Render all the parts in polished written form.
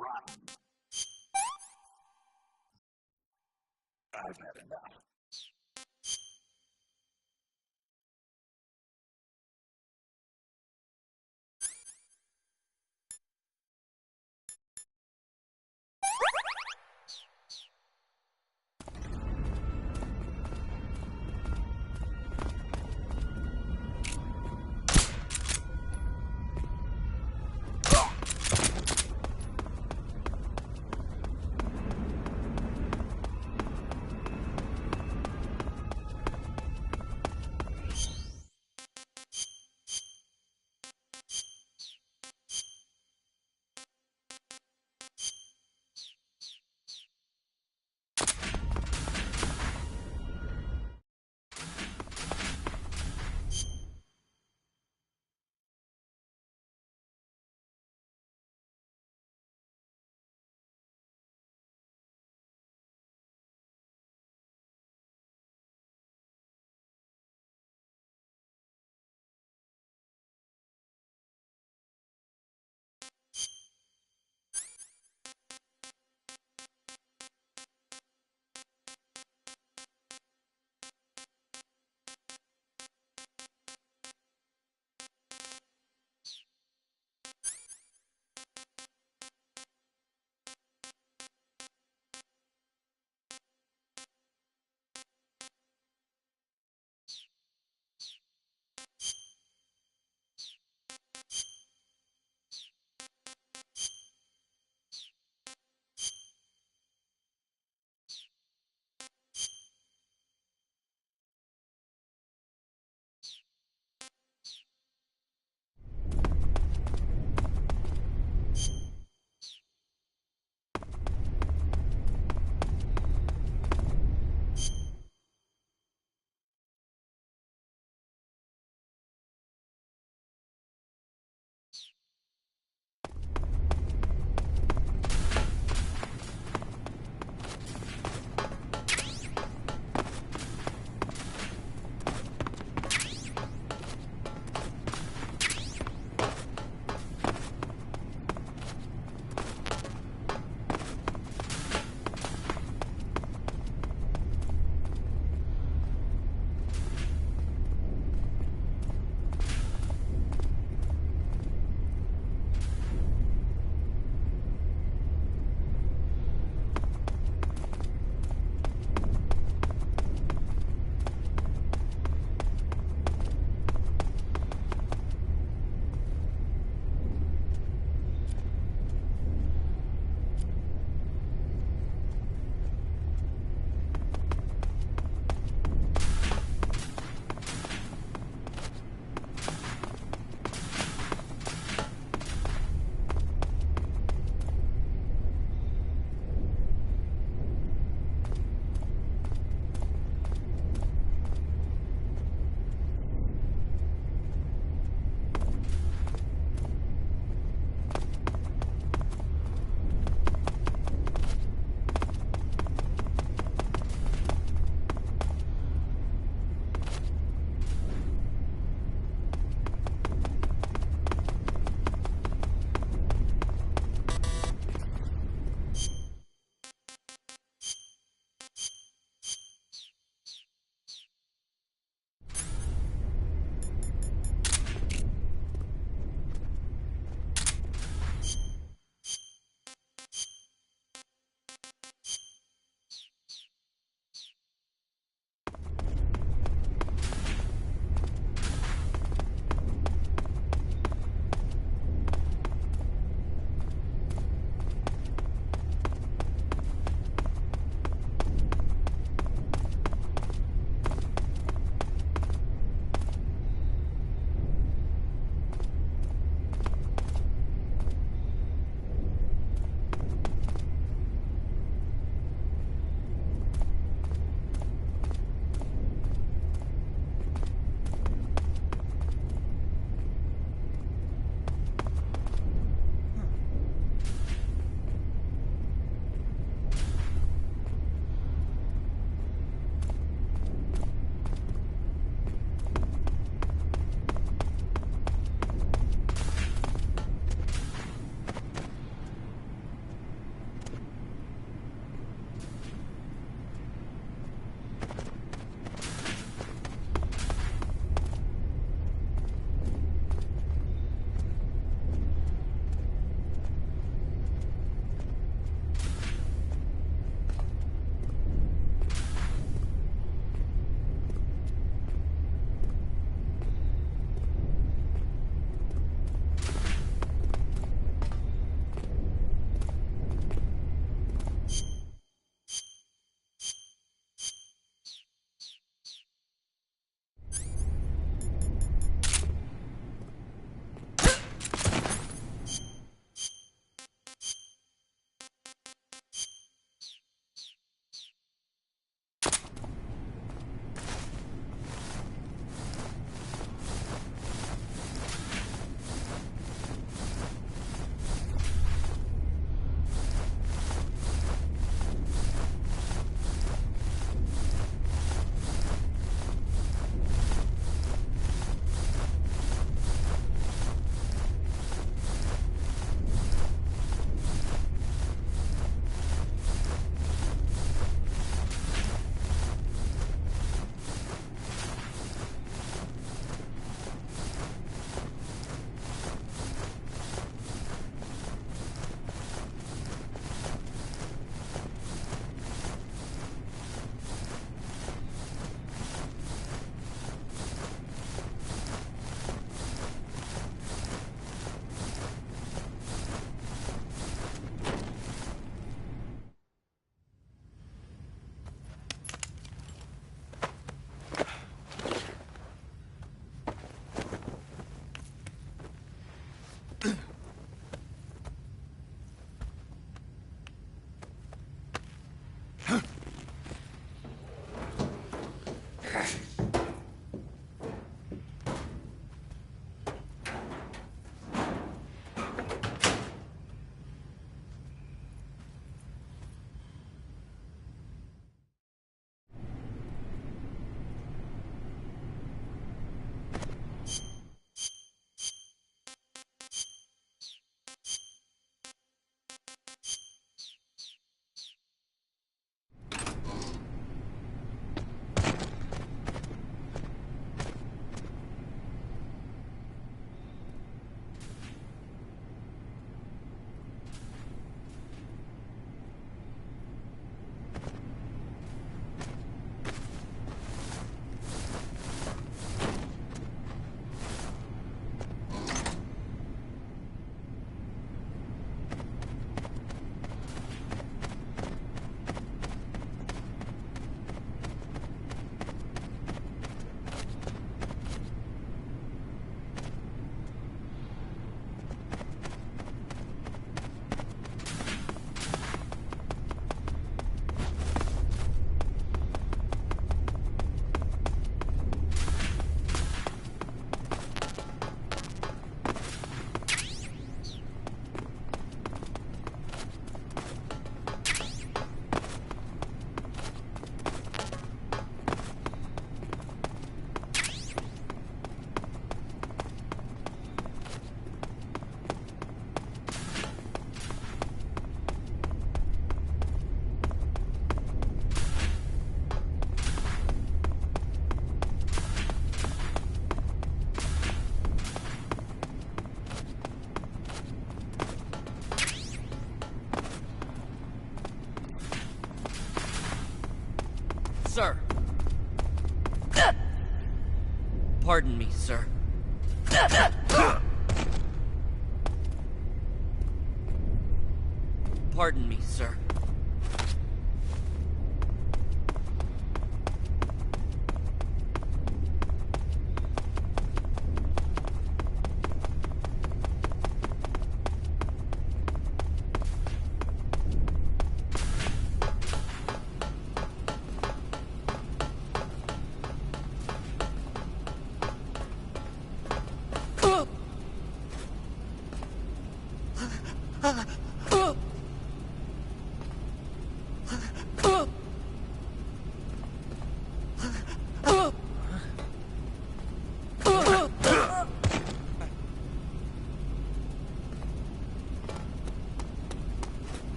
rotten. I've had enough. Pardon me, sir. Pardon me, sir.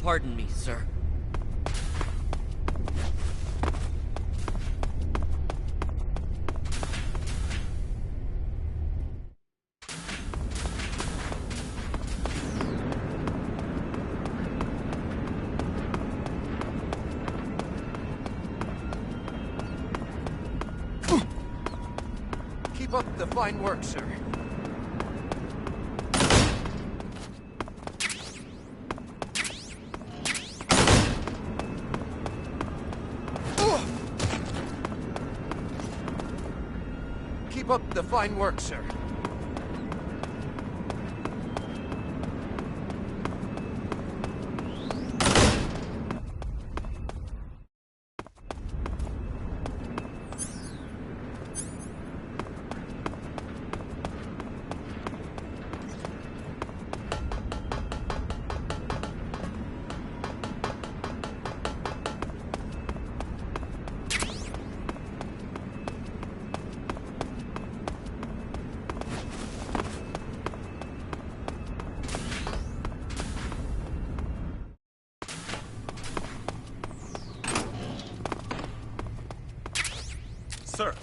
Pardon me, sir. Keep up the fine work, sir. Keep up the fine work, sir. Sir.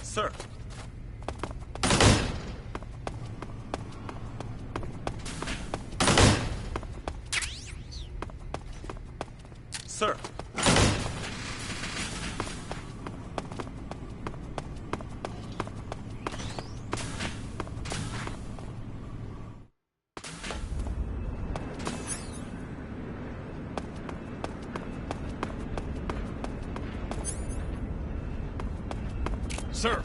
Sir. Sir. Sir.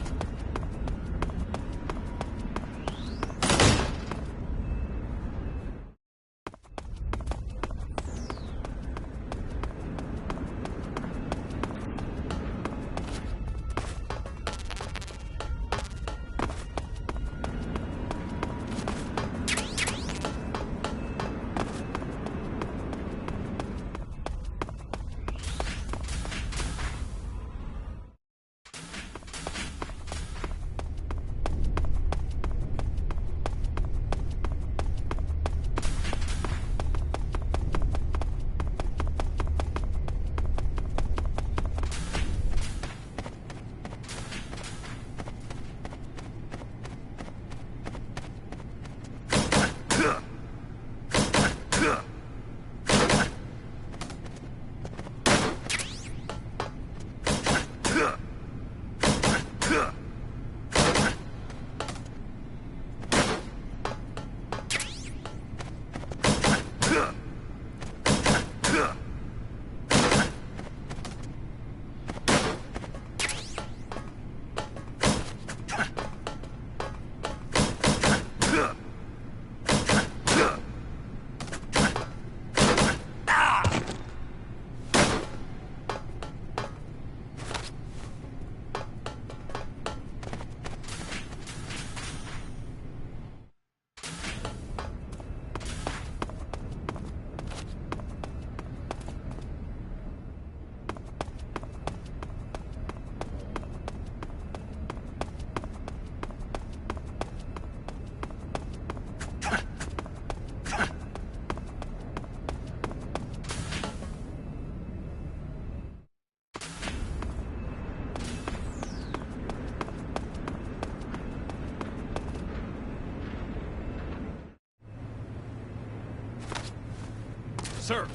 Sir!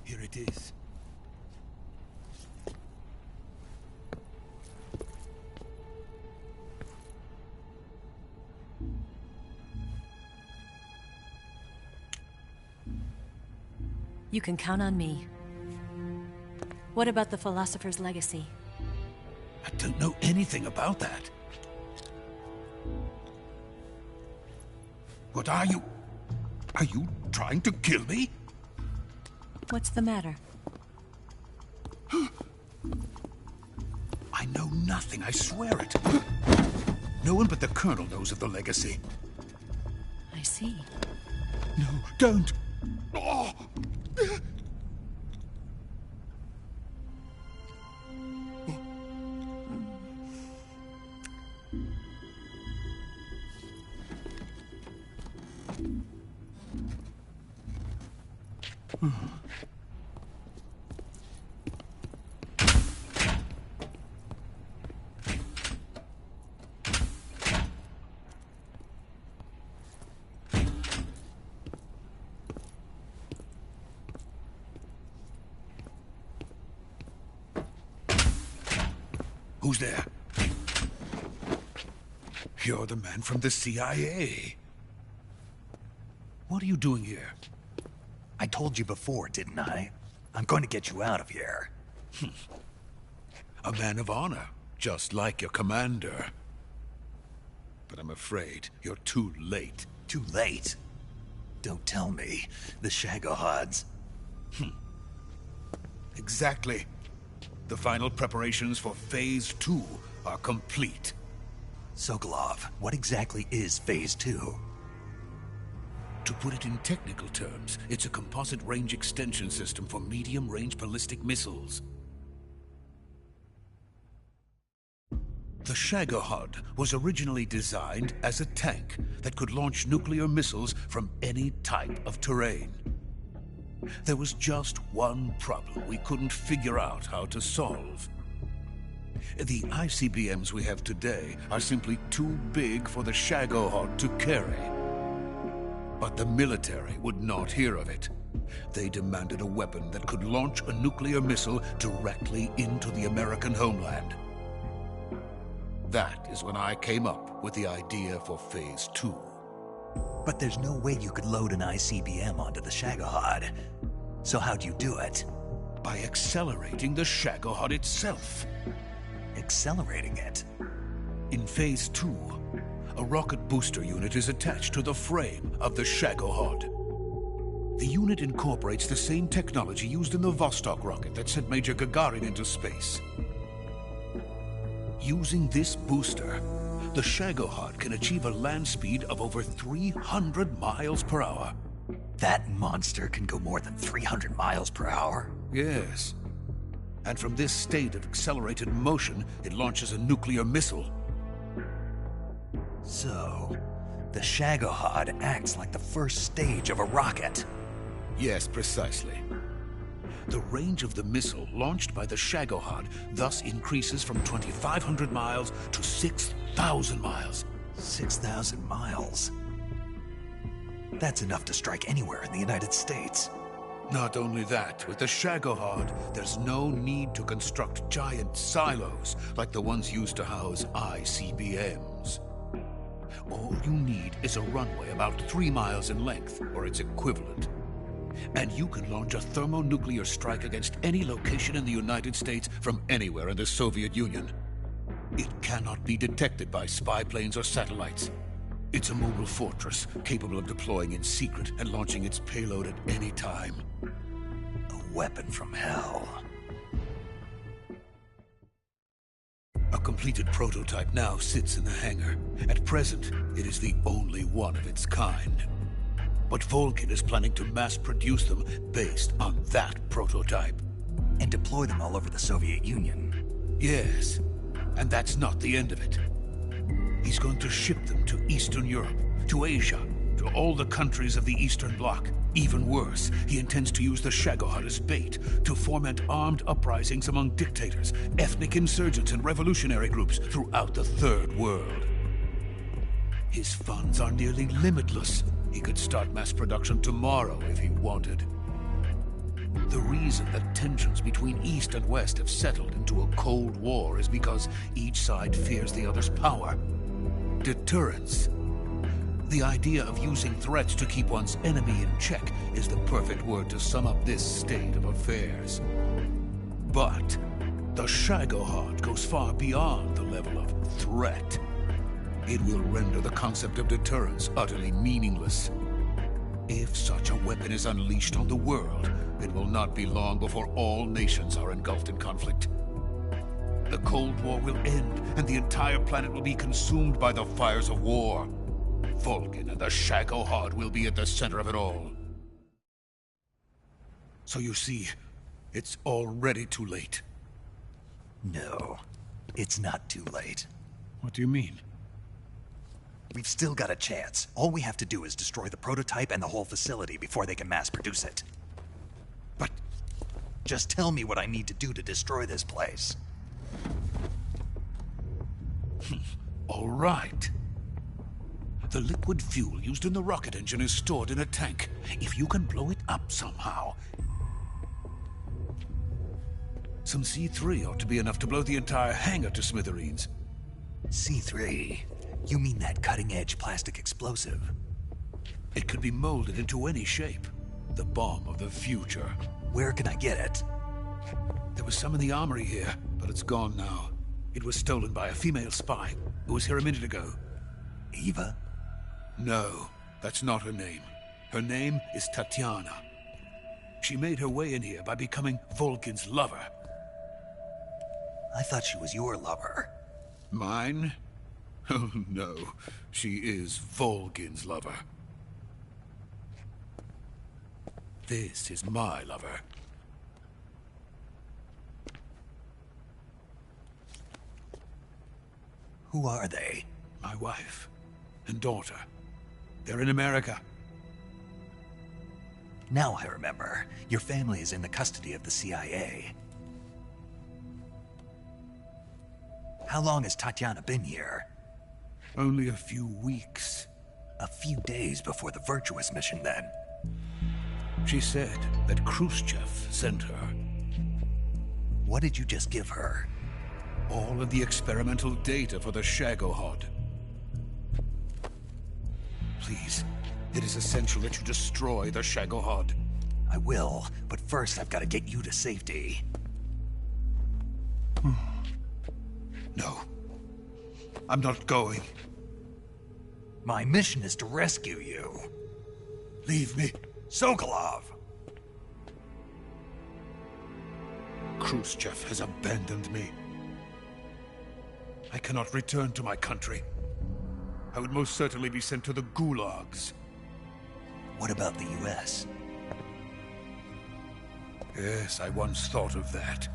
Here it is. You can count on me. What about the philosopher's legacy? I don't know anything about that. What are you? Are you trying to kill me? What's the matter? I know nothing, I swear it. No one but the Colonel knows of the legacy. I see. No, don't! Oh. Who's there? You're the man from the CIA. What are you doing here? I told you before, didn't I? I'm going to get you out of here. A man of honor, just like your commander. But I'm afraid you're too late. Too late? Don't tell me. The Shagohods. Exactly. The final preparations for Phase 2 are complete. Sokolov, what exactly is Phase 2? To put it in technical terms, it's a composite range extension system for medium-range ballistic missiles. The Shagohod was originally designed as a tank that could launch nuclear missiles from any type of terrain. There was just one problem we couldn't figure out how to solve. The ICBMs we have today are simply too big for the Shagohod to carry. But the military would not hear of it. They demanded a weapon that could launch a nuclear missile directly into the American homeland. That is when I came up with the idea for Phase 2. But there's no way you could load an ICBM onto the Shagohod. So how'd you do it? By accelerating the Shagohod itself. Accelerating it? In Phase 2, a rocket booster unit is attached to the frame of the Shagohod. The unit incorporates the same technology used in the Vostok rocket that sent Major Gagarin into space. Using this booster, the Shagohod can achieve a land speed of over 300 miles per hour. That monster can go more than 300 miles per hour? Yes. And from this state of accelerated motion, it launches a nuclear missile. So, the Shagohod acts like the first stage of a rocket. Yes, precisely. The range of the missile launched by the Shagohod thus increases from 2,500 miles to 6,000 miles. 6,000 miles? That's enough to strike anywhere in the United States. Not only that, with the Shagohod, there's no need to construct giant silos like the ones used to house ICBMs. All you need is a runway about 3 miles in length, or its equivalent. And you can launch a thermonuclear strike against any location in the United States from anywhere in the Soviet Union. It cannot be detected by spy planes or satellites. It's a mobile fortress, capable of deploying in secret and launching its payload at any time. A weapon from hell. A completed prototype now sits in the hangar. At present, it is the only one of its kind. But Volkin is planning to mass-produce them based on that prototype. And deploy them all over the Soviet Union. Yes, and that's not the end of it. He's going to ship them to Eastern Europe, to Asia, to all the countries of the Eastern Bloc. Even worse, he intends to use the Shagohod as bait to foment armed uprisings among dictators, ethnic insurgents, and revolutionary groups throughout the Third World. His funds are nearly limitless. He could start mass production tomorrow if he wanted. The reason that tensions between East and West have settled into a Cold War is because each side fears the other's power. Deterrence. The idea of using threats to keep one's enemy in check is the perfect word to sum up this state of affairs. But the Shagohod goes far beyond the level of threat. It will render the concept of deterrence utterly meaningless. If such a weapon is unleashed on the world, it will not be long before all nations are engulfed in conflict. The Cold War will end, and the entire planet will be consumed by the fires of war. Vulcan and the Shagohod will be at the center of it all. So you see, it's already too late. No, it's not too late. What do you mean? We've still got a chance. All we have to do is destroy the prototype and the whole facility before they can mass produce it. But just tell me what I need to do to destroy this place. all right. The liquid fuel used in the rocket engine is stored in a tank. If you can blow it up somehow... Some C3 ought to be enough to blow the entire hangar to smithereens. C3? You mean that cutting-edge plastic explosive? It could be molded into any shape. The bomb of the future. Where can I get it? There was some in the armory here, but it's gone now. It was stolen by a female spy who was here a minute ago. Eva? No, that's not her name. Her name is Tatiana. She made her way in here by becoming Vulcan's lover. I thought she was your lover. Mine? Oh no, she is Vulcan's lover. This is my lover. Who are they? My wife and daughter. They're in America. Now I remember. Your family is in the custody of the CIA. How long has Tatiana been here? Only a few weeks. A few days before the Virtuous mission, then. She said that Khrushchev sent her. What did you just give her? All of the experimental data for the Shagohod. Please, it is essential that you destroy the Shagohod. I will, but first I've got to get you to safety. No. I'm not going. My mission is to rescue you. Leave me. Sokolov! Khrushchev has abandoned me. I cannot return to my country. I would most certainly be sent to the gulags. What about the US? Yes, I once thought of that.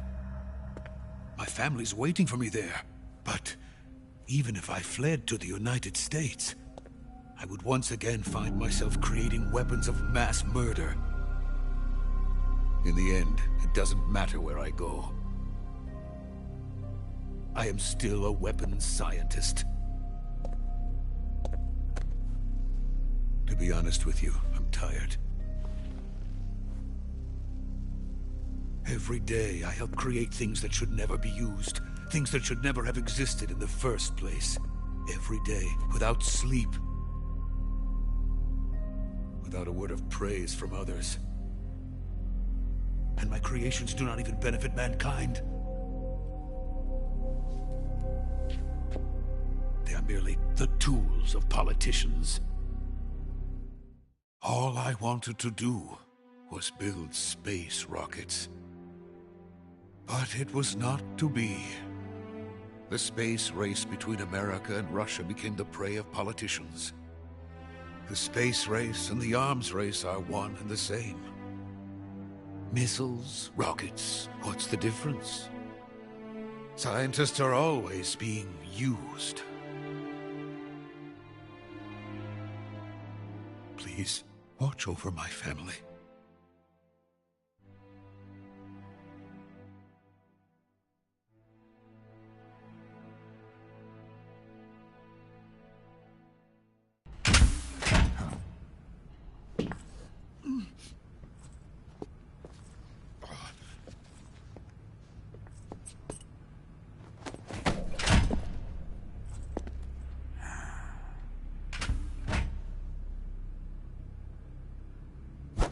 My family's waiting for me there. But even if I fled to the United States, I would once again find myself creating weapons of mass murder. In the end, it doesn't matter where I go. I am still a weapons scientist. To be honest with you, I'm tired. Every day, I help create things that should never be used. Things that should never have existed in the first place. Every day, without sleep. Without a word of praise from others. And my creations do not even benefit mankind. They are merely the tools of politicians. All I wanted to do was build space rockets. But it was not to be. The space race between America and Russia became the prey of politicians. The space race and the arms race are one and the same. Missiles, rockets, what's the difference? Scientists are always being used. Please, watch over my family.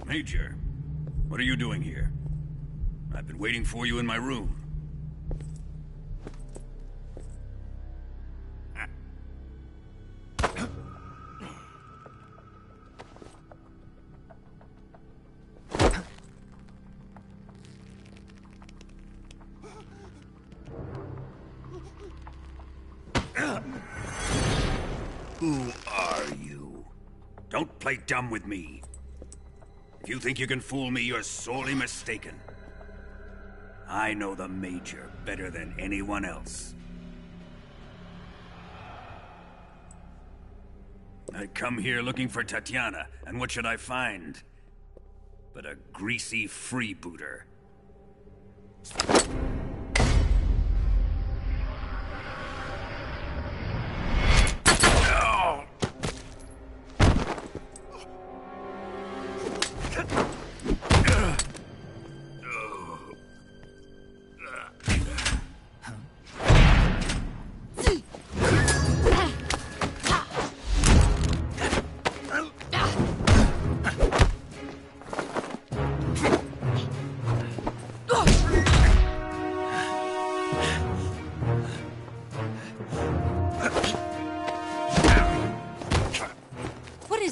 Major, what are you doing here? I've been waiting for you in my room. Who are you? Don't play dumb with me. If you think you can fool me, you're sorely mistaken. I know the Major better than anyone else. I come here looking for Tatiana, and what should I find? But a greasy freebooter.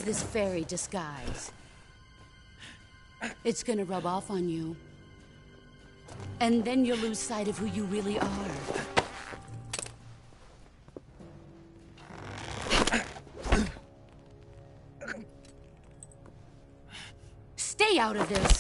This fairy disguise. It's gonna rub off on you. And then you'll lose sight of who you really are. Stay out of this!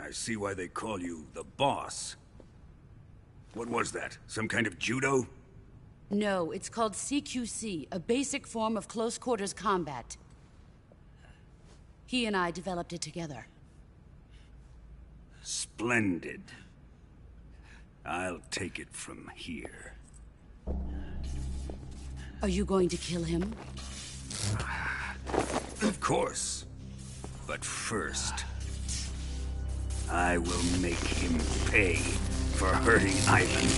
I see why they call you the boss. What was that? Some kind of judo? No, it's called CQC, a basic form of close quarters combat. He and I developed it together. Splendid. I'll take it from here. Are you going to kill him? Of course. But first, I will make him pay for hurting Ivan.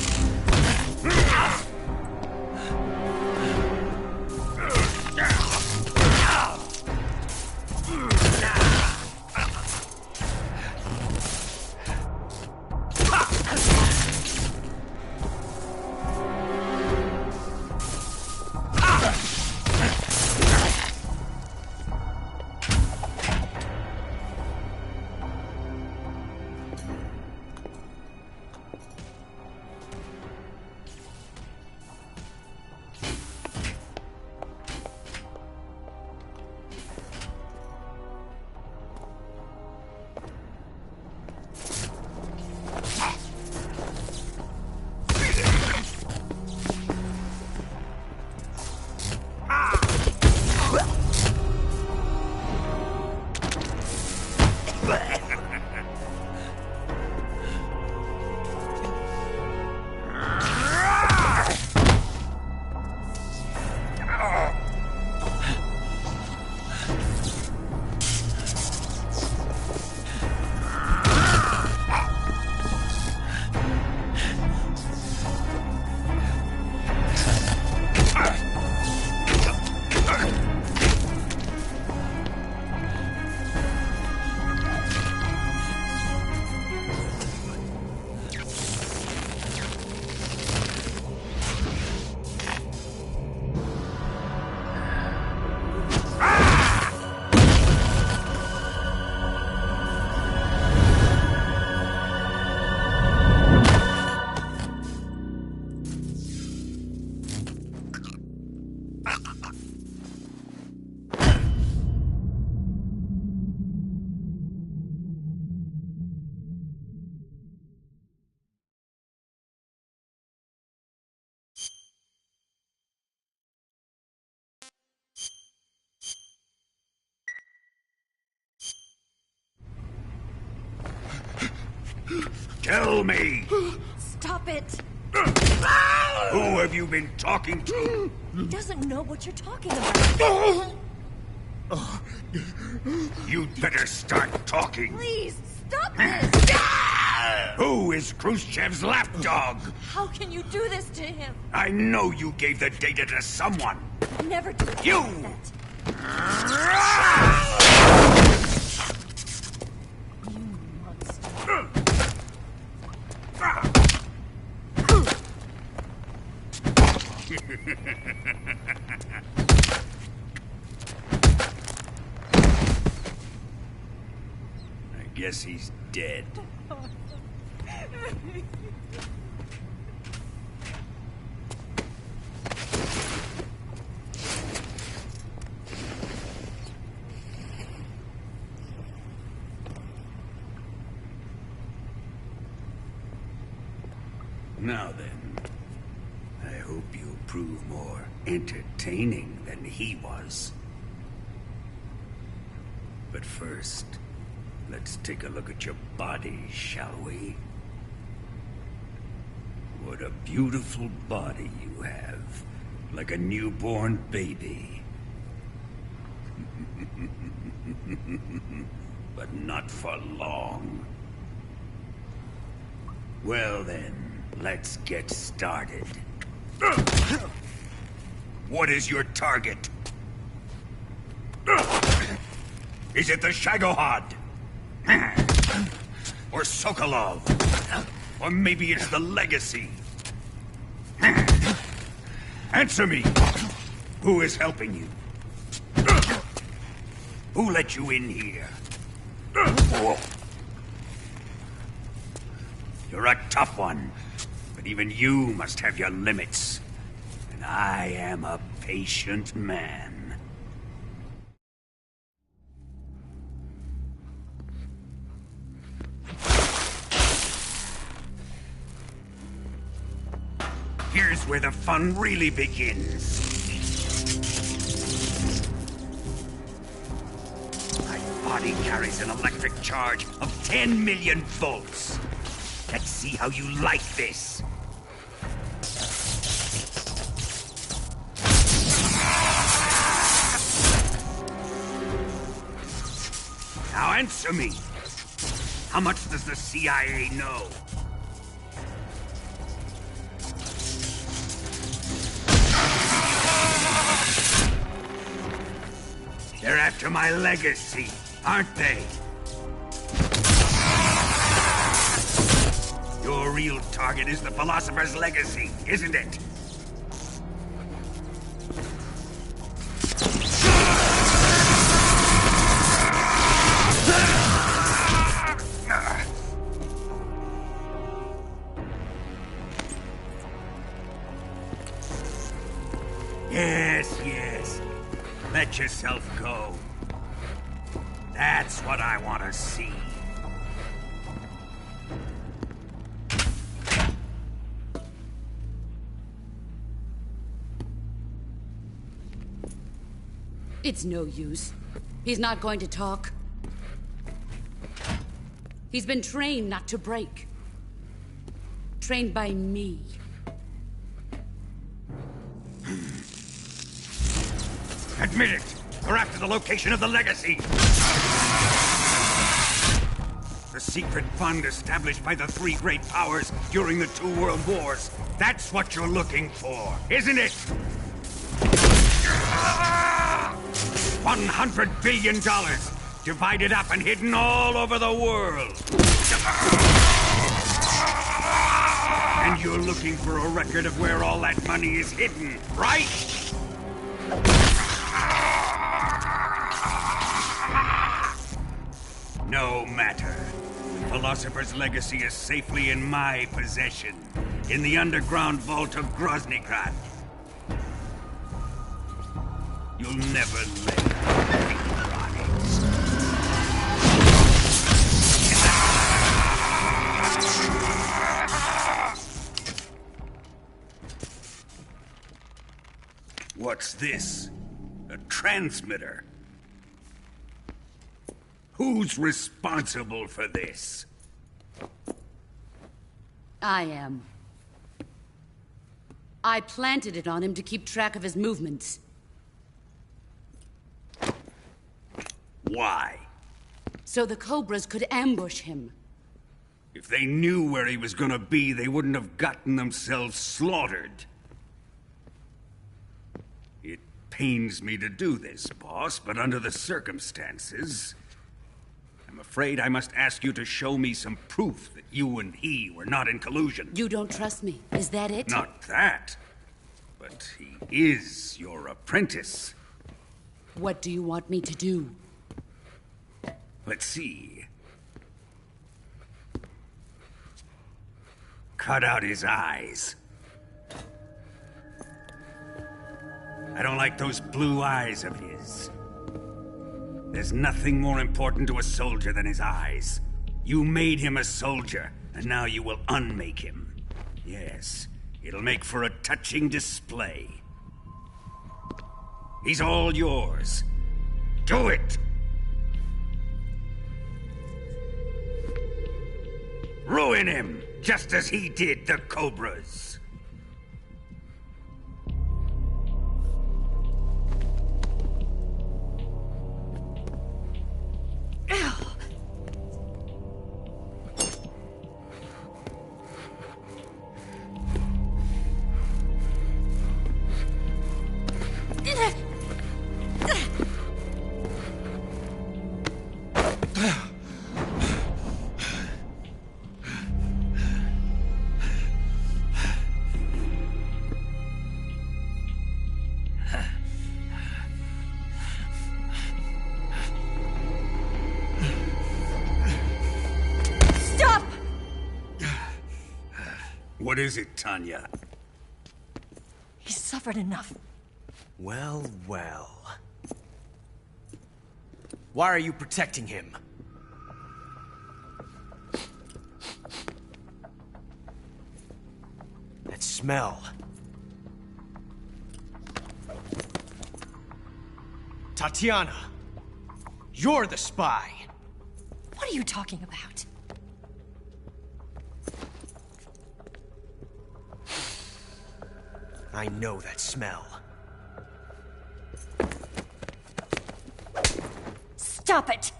Tell me! Stop it! Who have you been talking to? He doesn't know what you're talking about. You'd better start talking. Please, stop this! Who is Khrushchev's lapdog? How can you do this to him? I know you gave the data to someone. Never do it. You! You monster. I guess he's dead. Now then, I hope you'll prove more entertaining than he was. But first, let's take a look at your body, shall we? What a beautiful body you have, like a newborn baby. But not for long. Well then, let's get started. What is your target? Is it the Shagohod? Or Sokolov? Or maybe it's the Legacy? Answer me! Who is helping you? Who let you in here? You're a tough one, but even you must have your limits. And I am a patient man. Here's where the fun really begins. My body carries an electric charge of 10 million volts. Let's see how you like this. Now answer me. How much does the CIA know? They're after my legacy, aren't they? Your real target is the Philosopher's Legacy, isn't it? Yes. Let yourself go. That's what I want to see. It's no use. He's not going to talk. He's been trained not to break. Trained by me. Admit it! We're after the location of the Legacy! The secret fund established by the three great powers during the 2 world wars. That's what you're looking for, isn't it? $100 billion, divided up and hidden all over the world. And you're looking for a record of where all that money is hidden, right? No matter. The Philosopher's Legacy is safely in my possession, in the underground vault of Groznygrad. You'll never lay a finger on it. What's this? A transmitter? Who's responsible for this? I am. I planted it on him to keep track of his movements. Why? So the Cobras could ambush him. If they knew where he was gonna be, they wouldn't have gotten themselves slaughtered. It pains me to do this, boss, but under the circumstances, I'm afraid I must ask you to show me some proof that you and he were not in collusion. You don't trust me, is that it? Not that, but he is your apprentice. What do you want me to do? Let's see. Cut out his eyes. I don't like those blue eyes of his. There's nothing more important to a soldier than his eyes. You made him a soldier, and now you will unmake him. Yes, it'll make for a touching display. He's all yours. Do it! Ruin him, just as he did the Cobras. What is it, Tanya? He's suffered enough. Well, well. Why are you protecting him? That smell. Tatiana! You're the spy! What are you talking about? I know that smell. Stop it!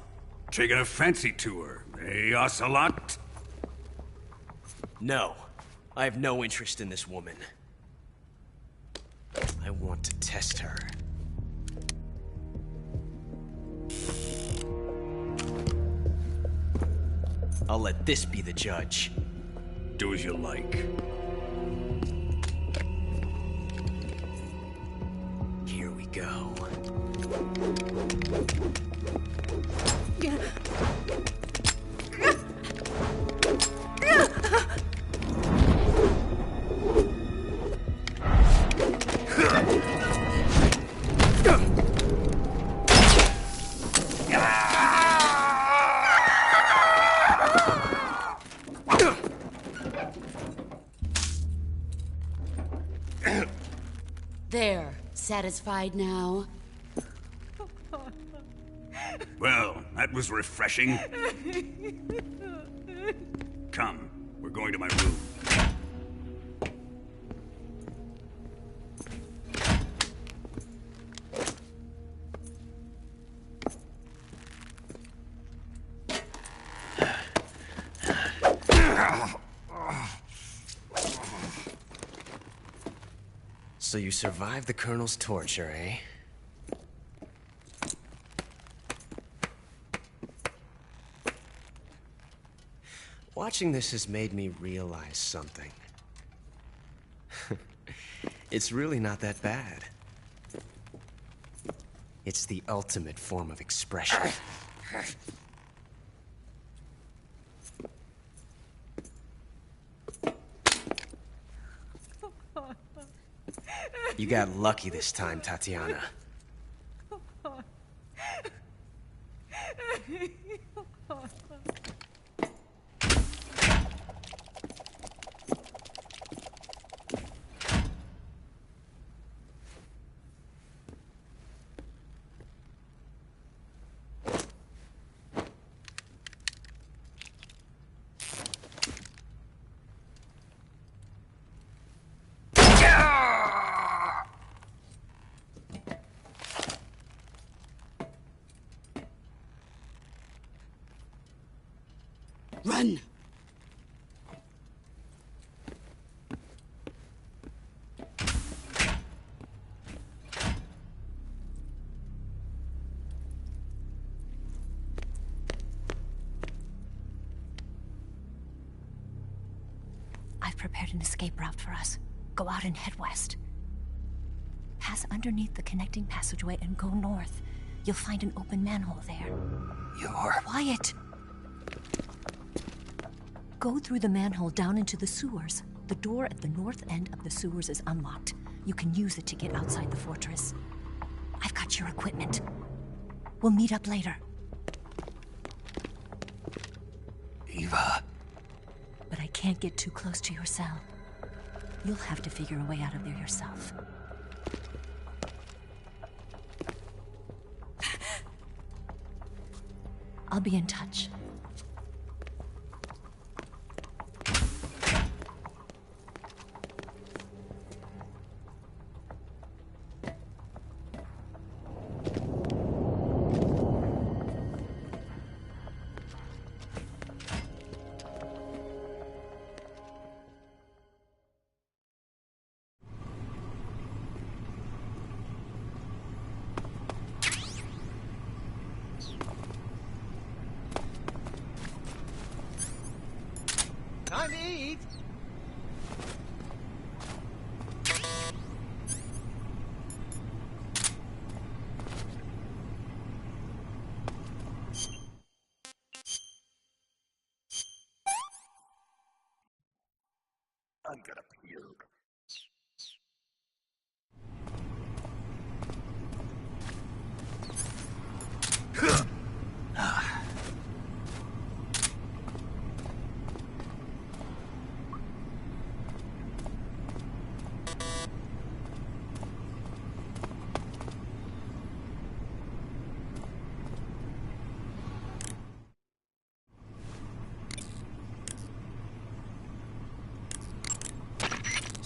Taking a fancy to her, eh, Ocelot? No. I have no interest in this woman. I want to test her. I'll let this be the judge. Do as you like. Here we go. There. Satisfied now? Well, that was refreshing. Come, we're going to my room. So you survived the Colonel's torture, eh? Watching this has made me realize something. It's really not that bad. It's the ultimate form of expression. You got lucky this time, Tatiana. Run! I've prepared an escape route for us. Go out and head west. Pass underneath the connecting passageway and go north. You'll find an open manhole there. You're... Quiet! Go through the manhole down into the sewers. The door at the north end of the sewers is unlocked. You can use it to get outside the fortress. I've got your equipment. We'll meet up later. Eva. But I can't get too close to your cell. You'll have to figure a way out of there yourself. I'll be in touch. Time to eat! I'm gonna puke.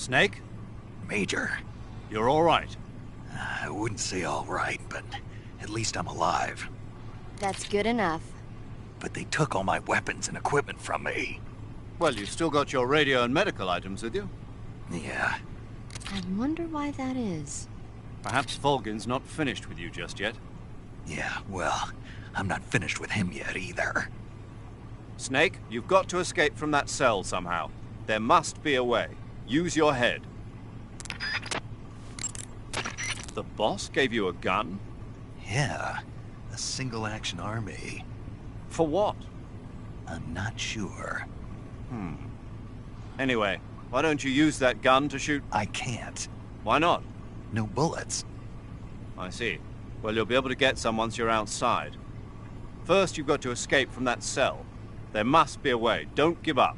Snake? Major, You're all right. I wouldn't say all right, but at least I'm alive. That's good enough. But they took all my weapons and equipment from me. Well, you've still got your radio and medical items with you. Yeah, I wonder why that is. Perhaps Volgin's not finished with you just yet. yeah, well, I'm not finished with him yet either. Snake, you've got to escape from that cell somehow. There must be a way. Use your head. The boss gave you a gun? Yeah, a single-action army. For what? I'm not sure. Anyway, why don't you use that gun to shoot? I can't. Why not? No bullets. I see. Well, you'll be able to get some once you're outside. First, you've got to escape from that cell. There must be a way. Don't give up.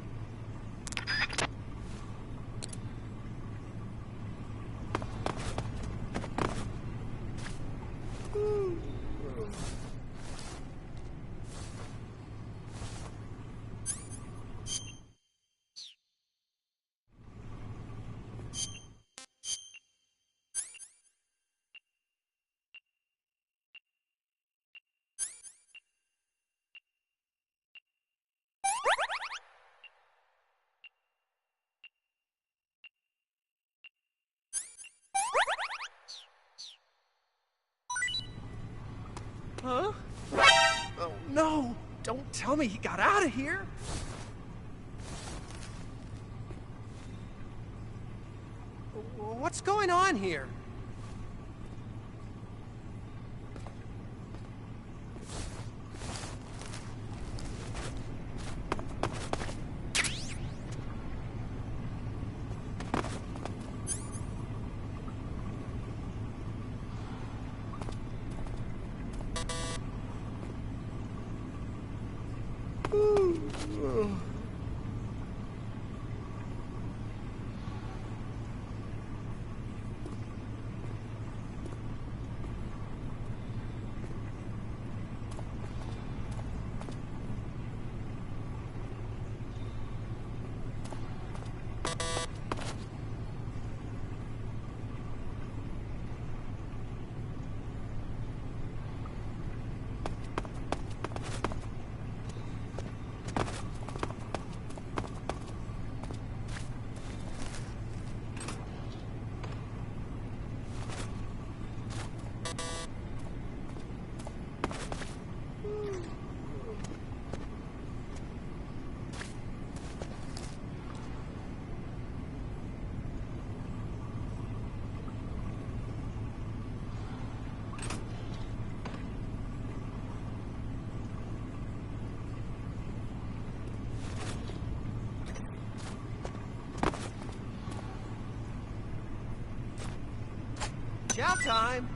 Huh? Oh, no! Don't tell me he got out of here! What's going on here? Chow time!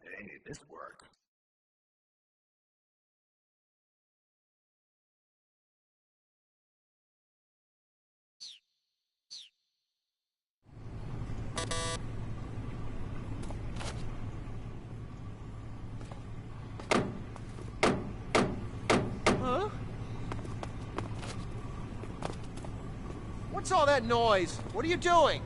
Hey, this worked. Huh? What's all that noise? What are you doing?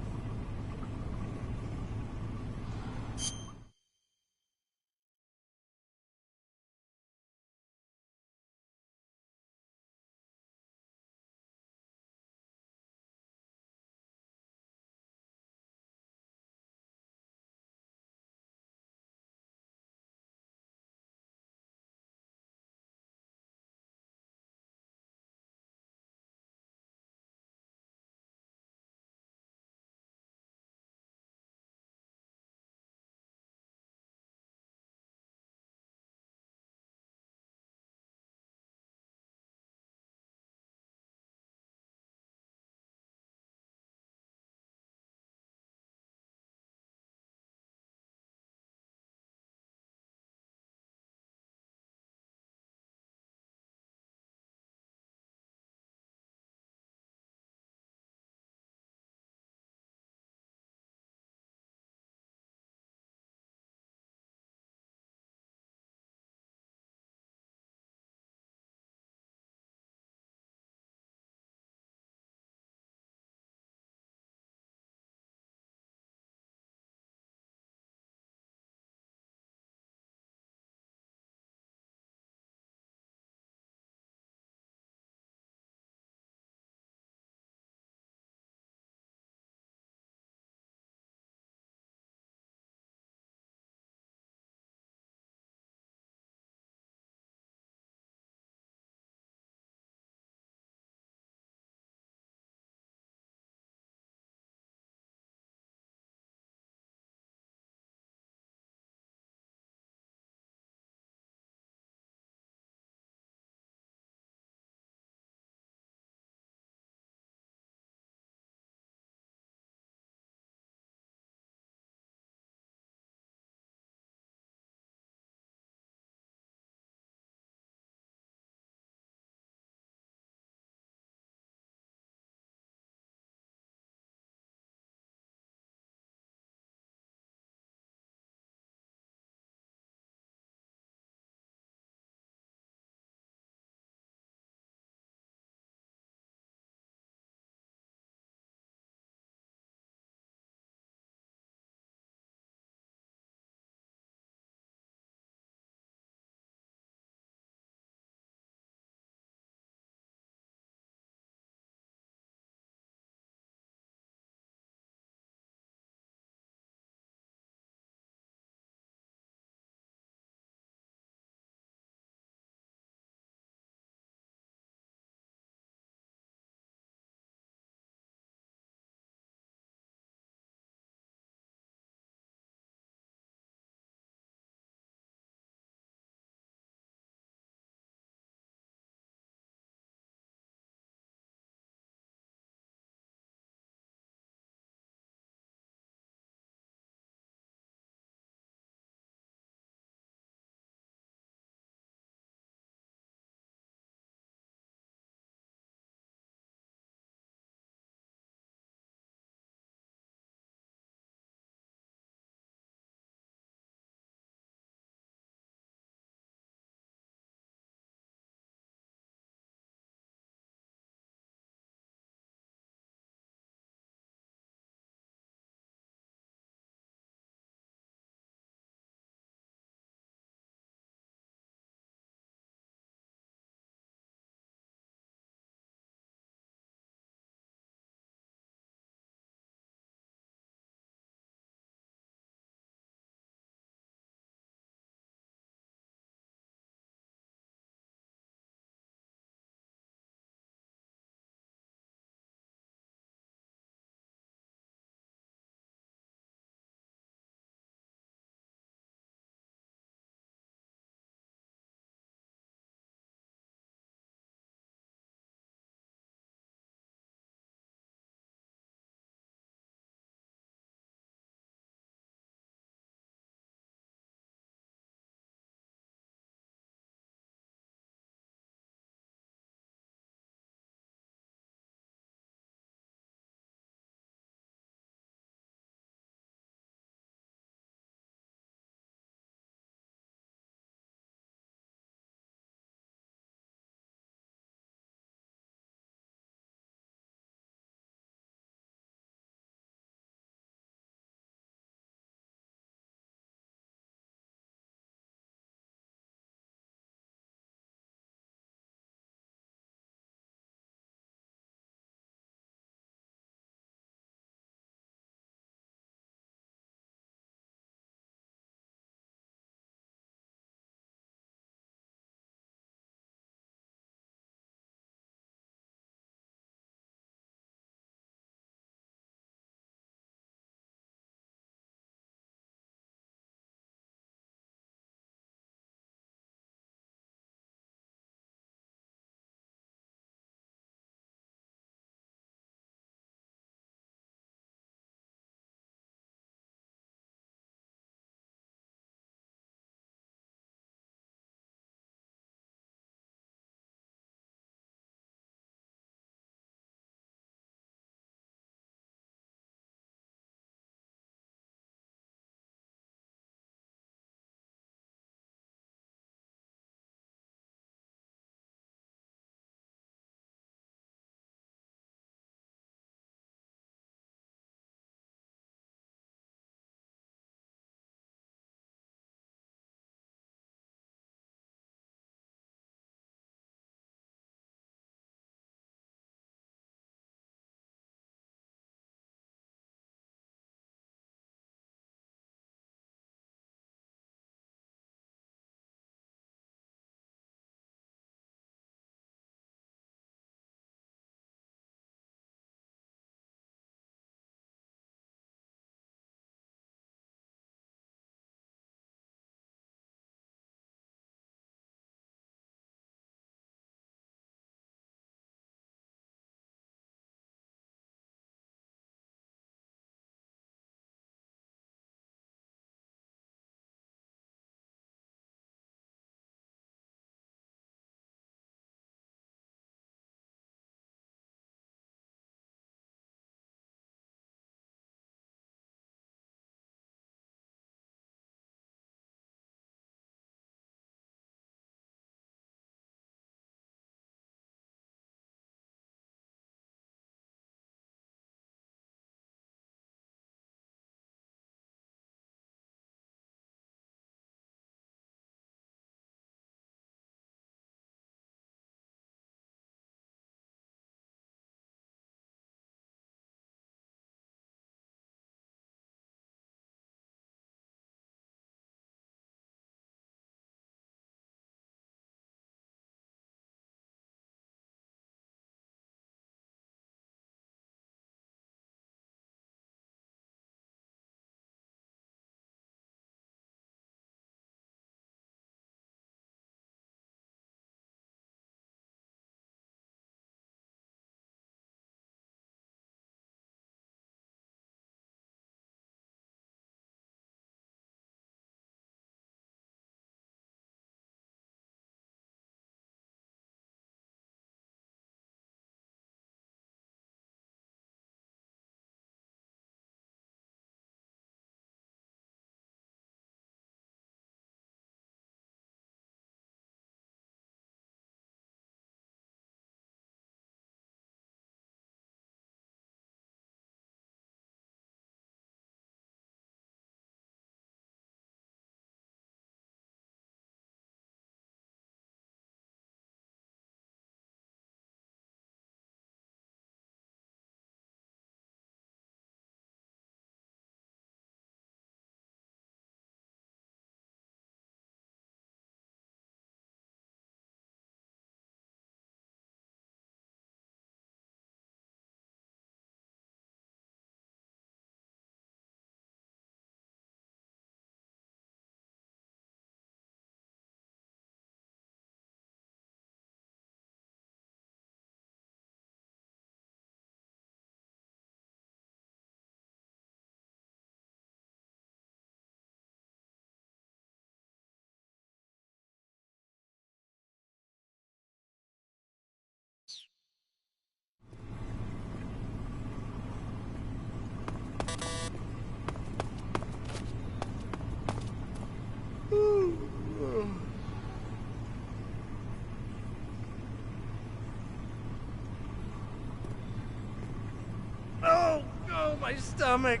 Oh, my stomach.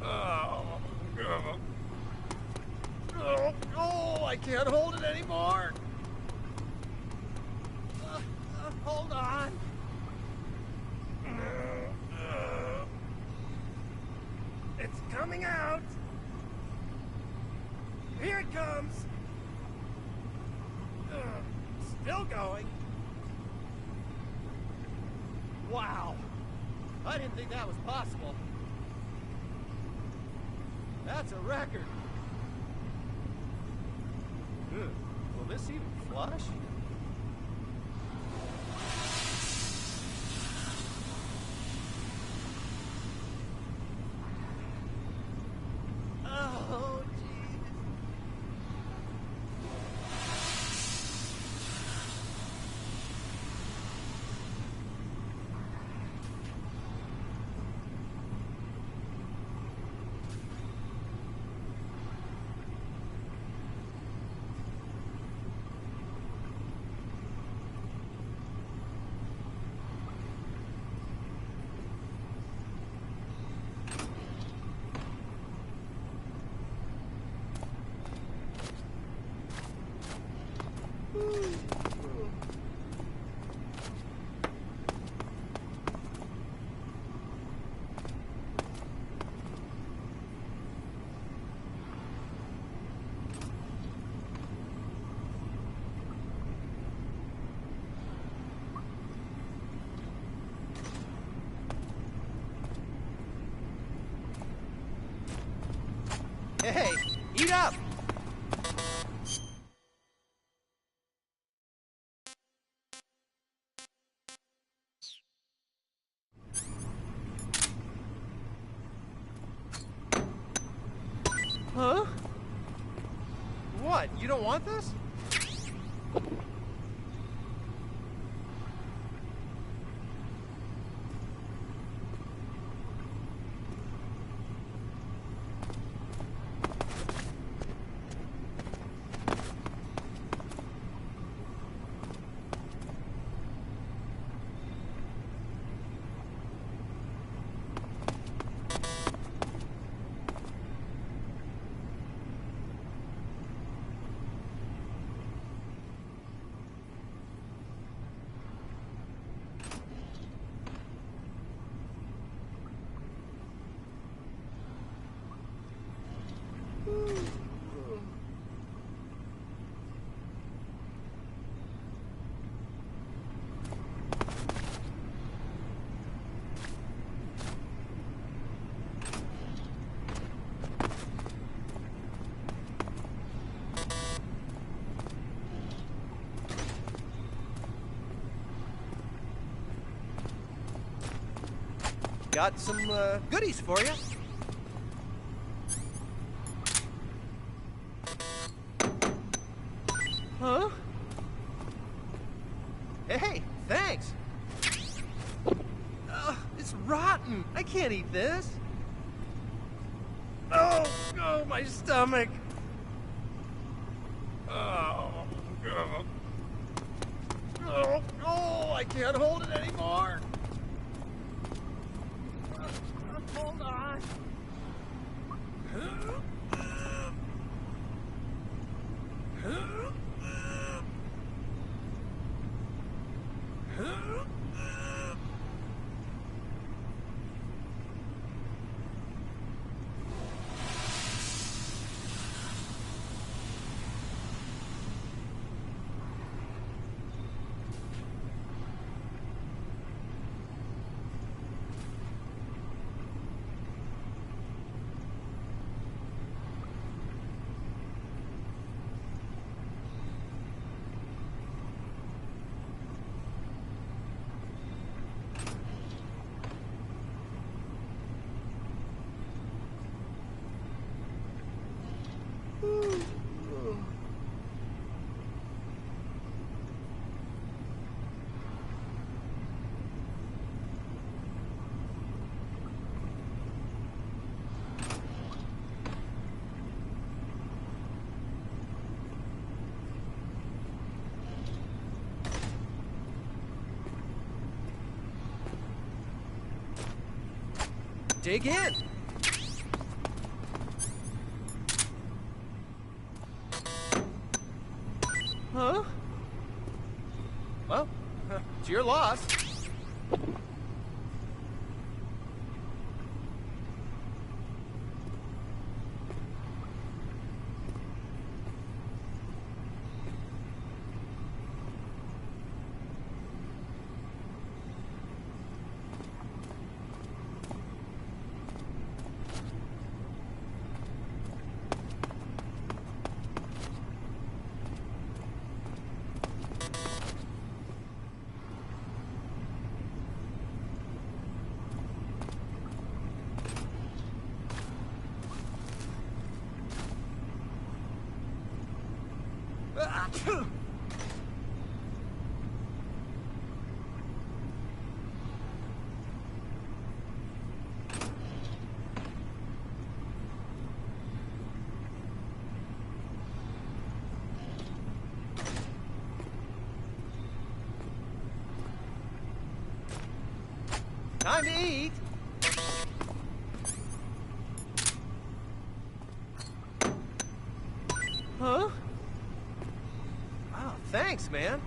Oh, I can't hold it anymore. Hold on. It's coming out. Here it comes. Still going. Wow. I didn't think that was possible. That's a record. Will this even flush? Oh, jeez. Hey, eat up! Huh? What? You don't want this? Got some goodies for you. Huh? Hey, thanks. It's rotten. I can't eat this. Oh, my stomach. Oh, I can't hold it anymore. Hold on. dig in. Huh? Well, it's your loss. Time to eat. Huh? Oh, thanks, man.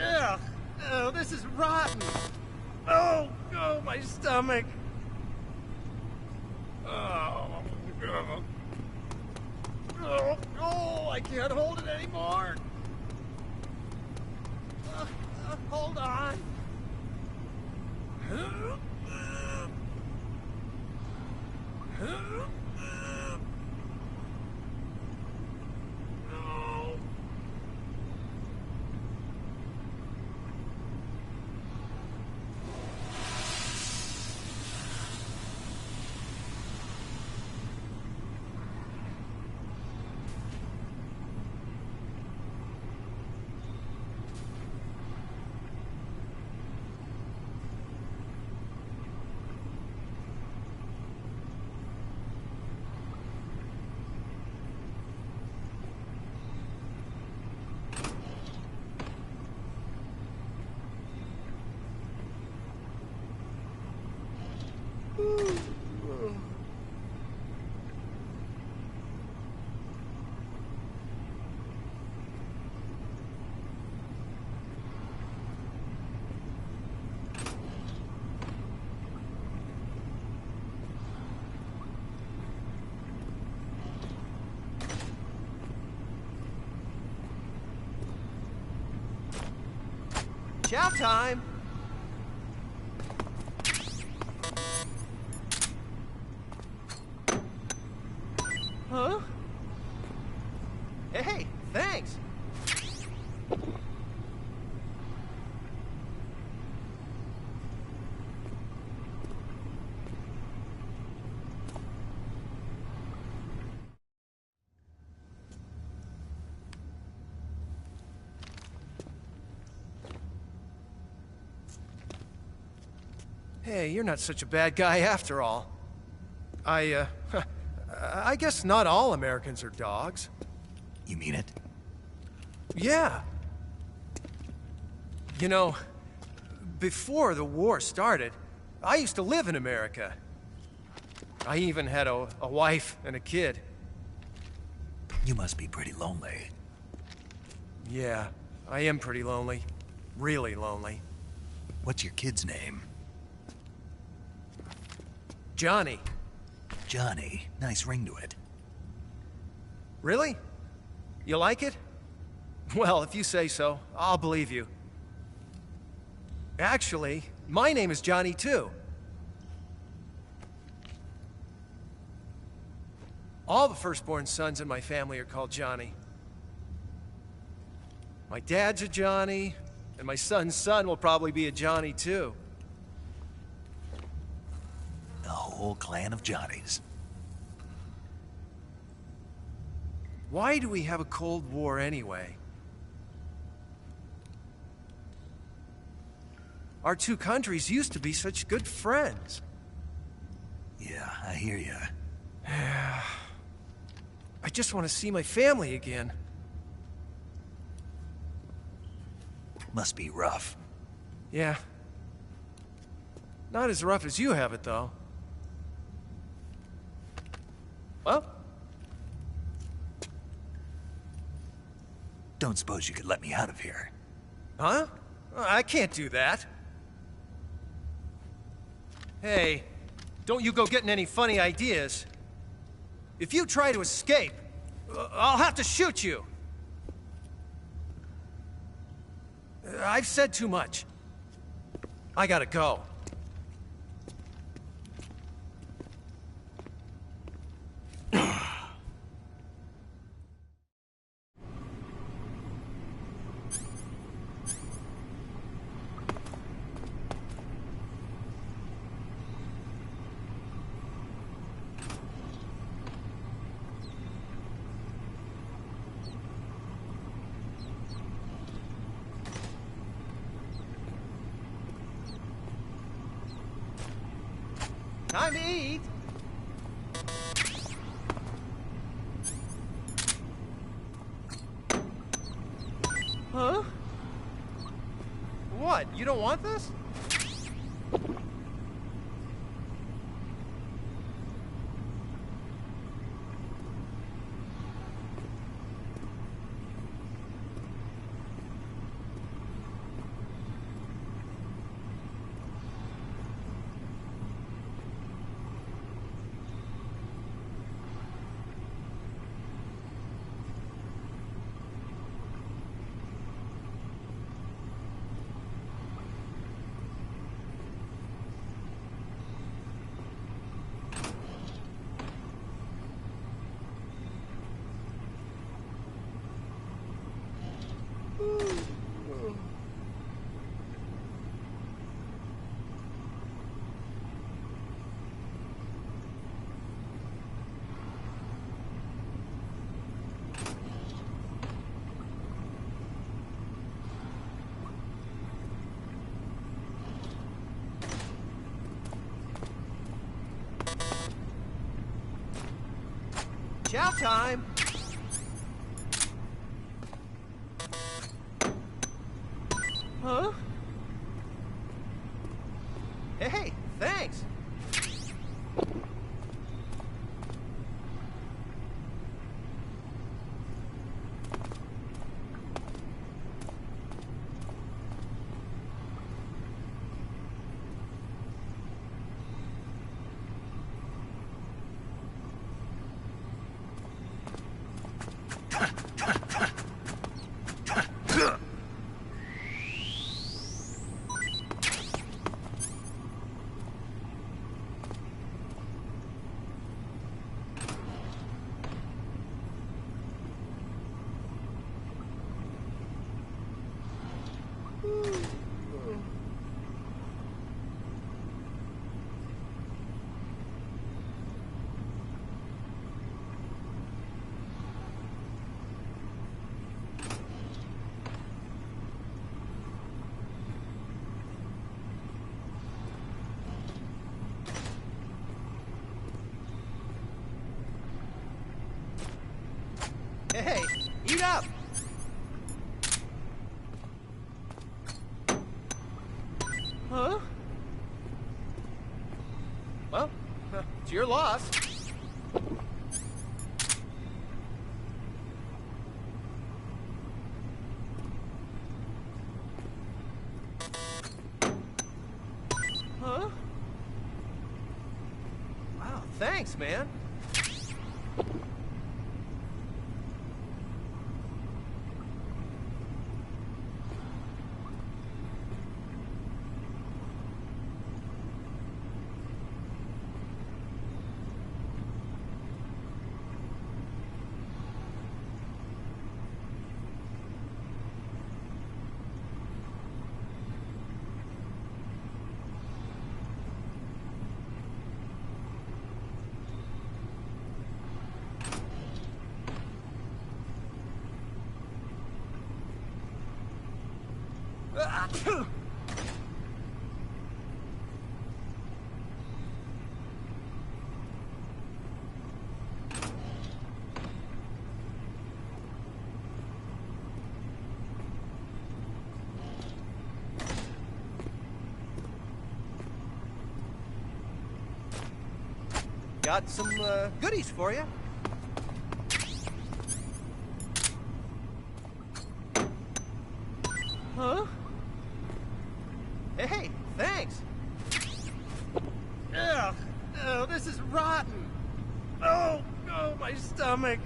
Ugh. Oh, this is rotten. Oh, my stomach. Oh, I can't hold it anymore. Hold on. Chow time! Huh? Hey, thanks! Hey, you're not such a bad guy after all. I guess not all Americans are dogs. You mean it? Yeah. You know, before the war started, I used to live in America. I even had a wife and a kid. You must be pretty lonely. Yeah, I am pretty lonely. Really lonely. What's your kid's name? Johnny. Johnny. Nice ring to it. Really? You like it? Well, if you say so, I'll believe you. Actually, my name is Johnny too. All the firstborn sons in my family are called Johnny. My dad's a Johnny, and my son's son will probably be a Johnny too. A whole clan of Johnnies. Why do we have a Cold War anyway? Our two countries used to be such good friends. Yeah, I hear ya. I just want to see my family again. Must be rough. Yeah. Not as rough as you have it, though. Well? Don't suppose you could let me out of here? Huh? I can't do that. Hey, don't you go getting any funny ideas. If you try to escape, I'll have to shoot you. I've said too much. I gotta go. Time to eat. Huh? What? You don't want this? Chow time! Huh? Hey, thanks! Hey, eat up! Huh? Well, it's your loss. Huh? Wow, thanks, man. got some goodies for you. Huh? Hey, thanks. Ugh, oh, this is rotten. Oh, my stomach.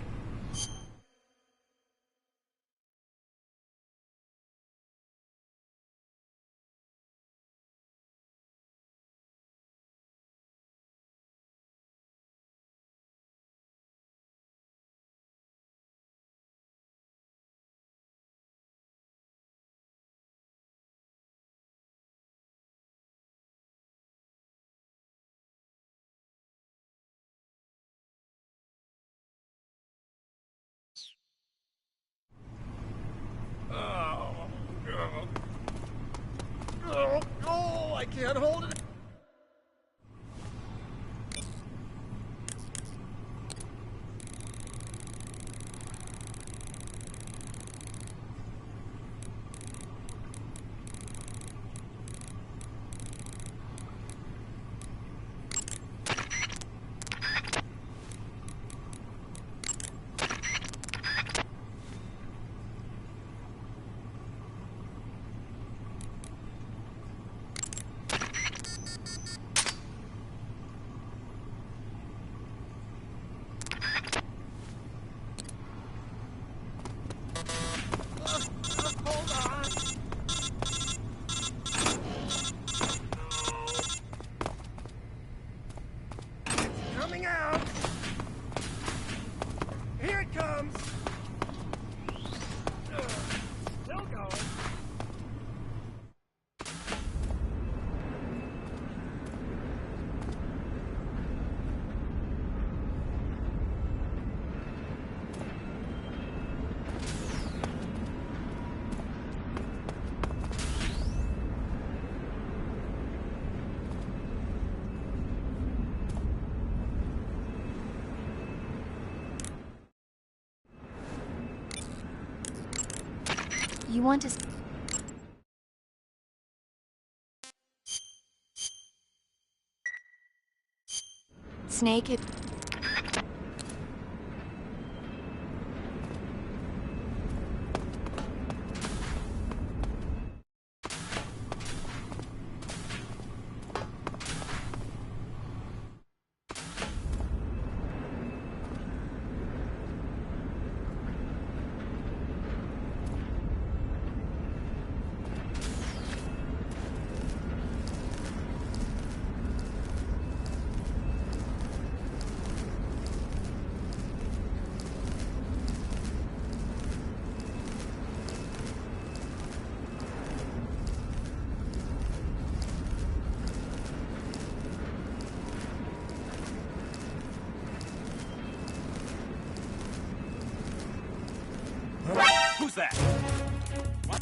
Oh, I can't hold it. Hold on. It's coming out. Here it comes. Still going. You want to... Snake it... Who's that? What?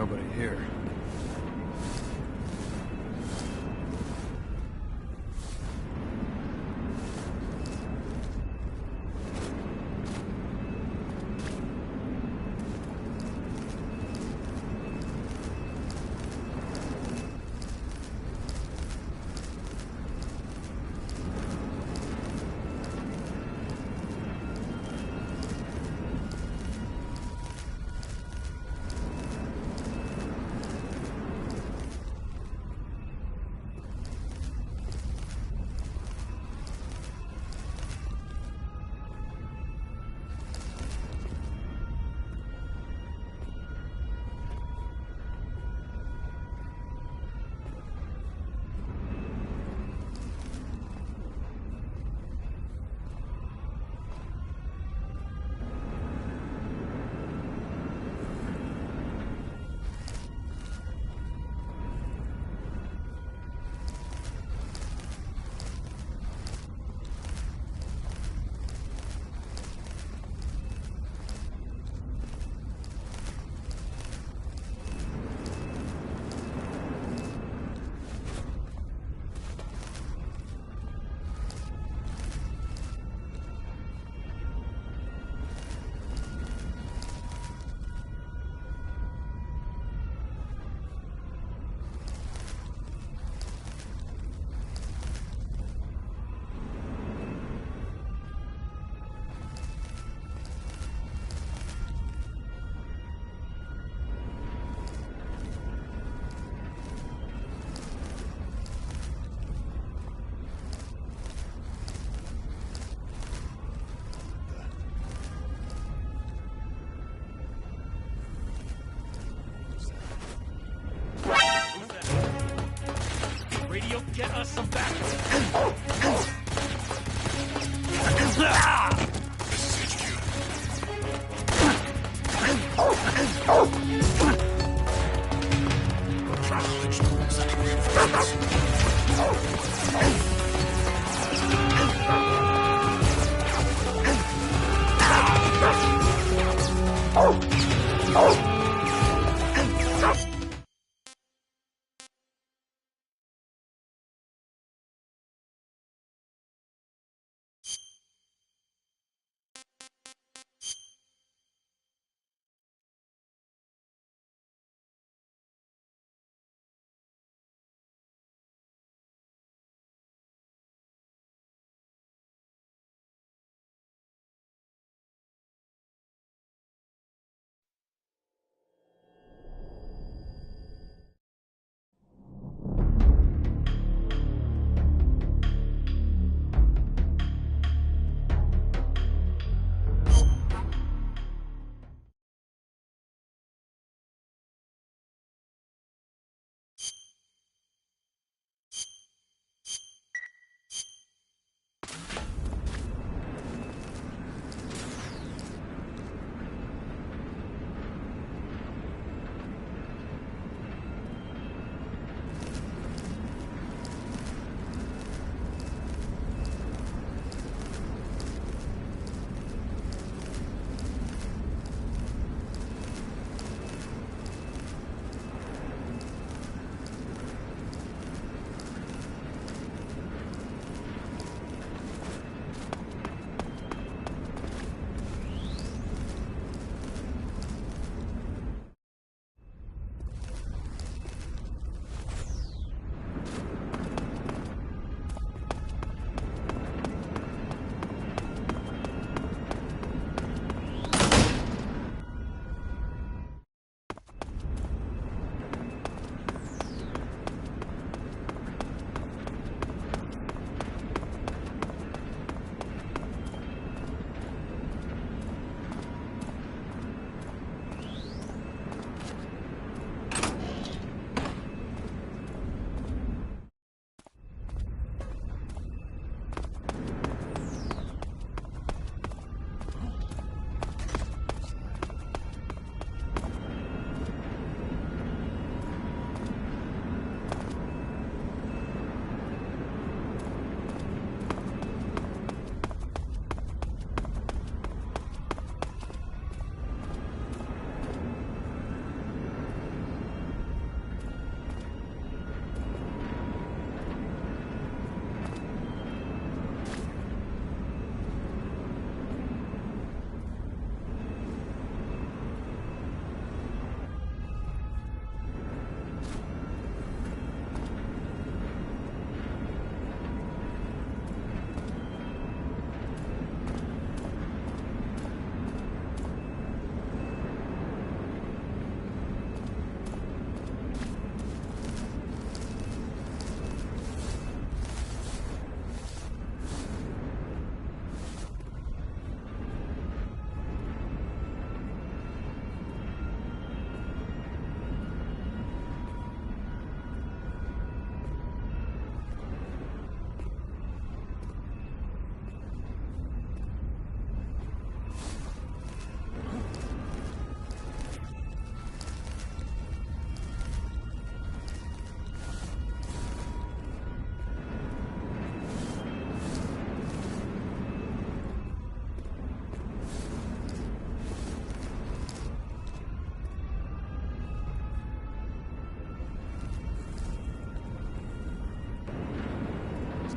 nobody here. Radio, get us some backup!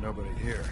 There's nobody here.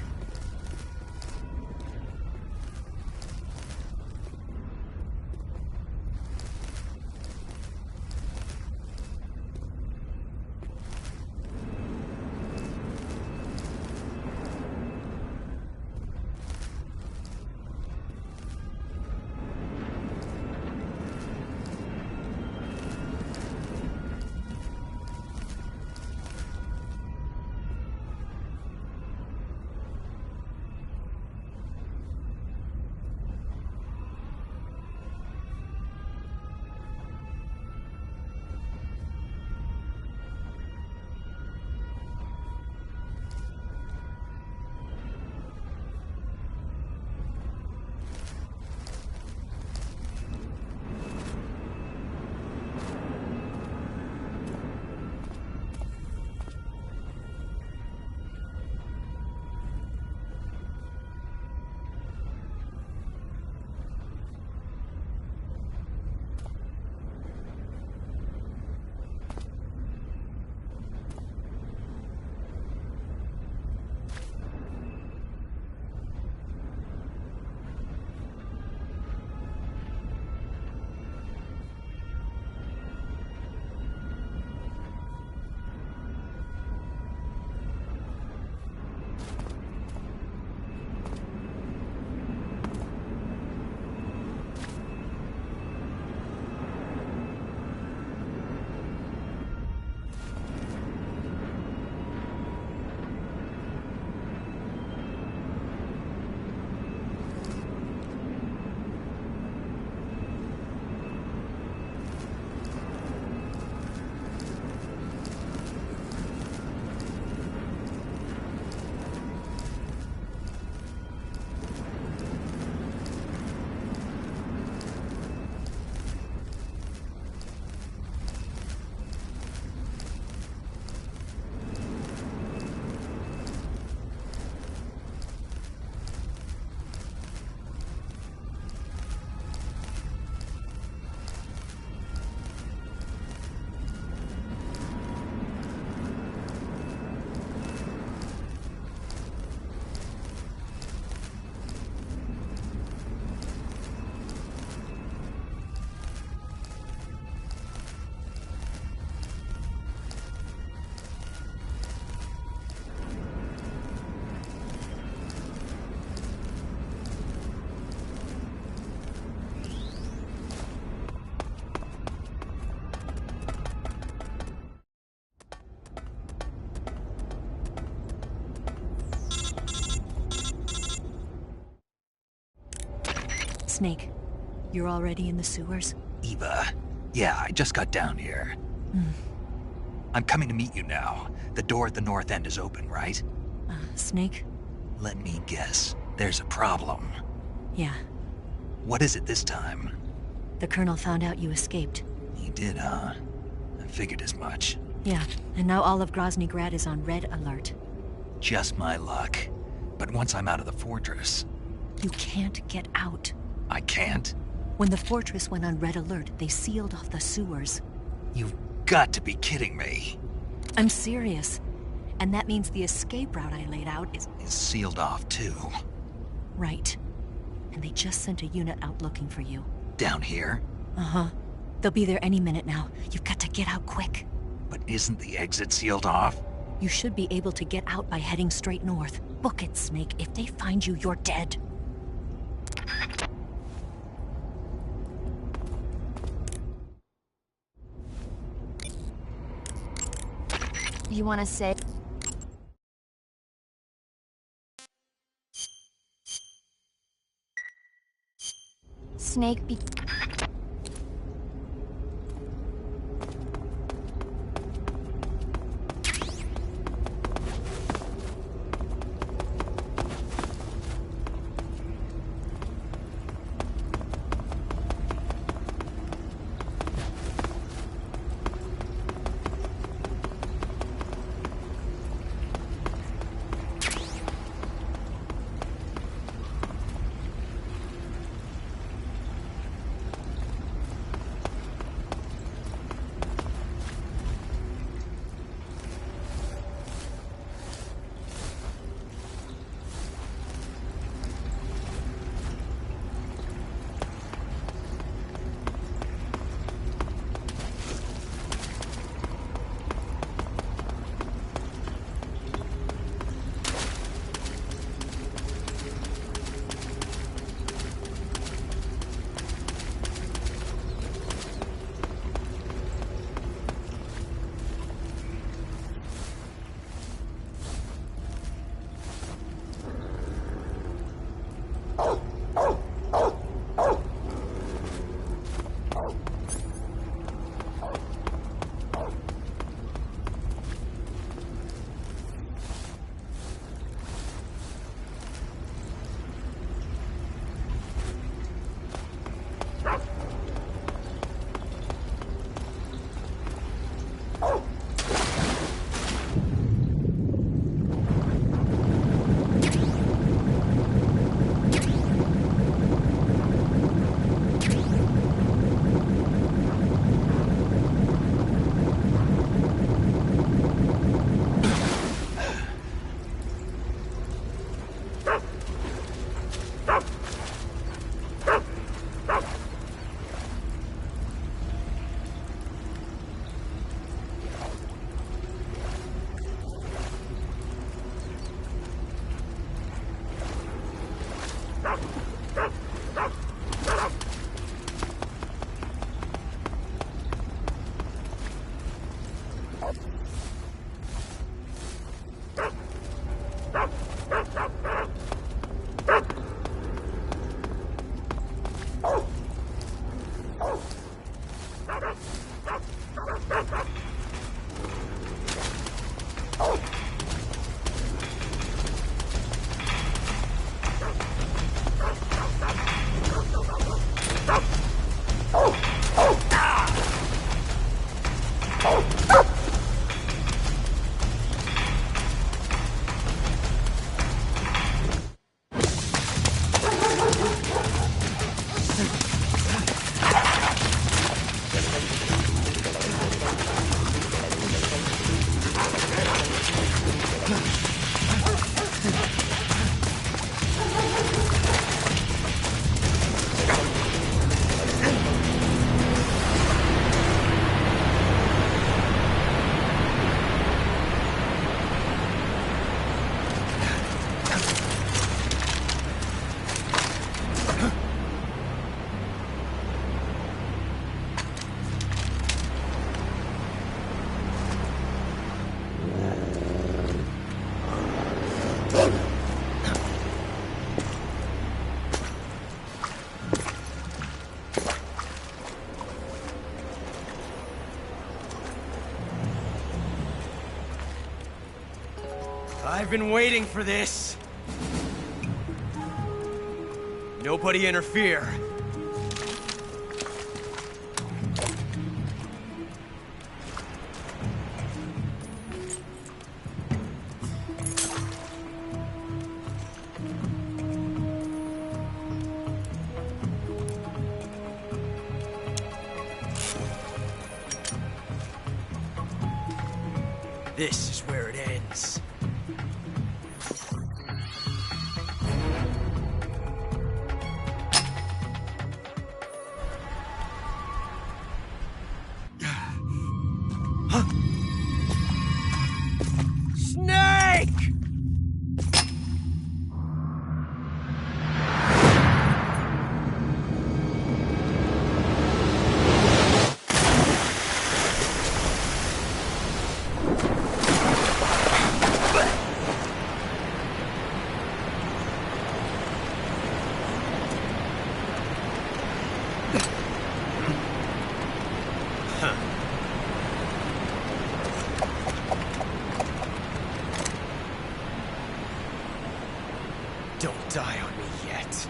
Snake, you're already in the sewers? Eva. Yeah, I just got down here. I'm coming to meet you now. The door at the north end is open, right? Snake? Let me guess. There's a problem. Yeah. What is it this time? The Colonel found out you escaped. He did, huh? I figured as much. Yeah, and now all of Grozny Grad is on red alert. Just my luck. But once I'm out of the fortress... You can't get out. I can't? When the fortress went on red alert, they sealed off the sewers. You've got to be kidding me. I'm serious. And that means the escape route I laid out is sealed off, too. Right. And they just sent a unit out looking for you. Down here? Uh-huh. They'll be there any minute now. You've got to get out quick. But isn't the exit sealed off? You should be able to get out by heading straight north. Book it, Snake. If they find you, you're dead. You want to say... Snake be... I've been waiting for this. Nobody interfere. This is where it ends. Snake! Don't die on me yet.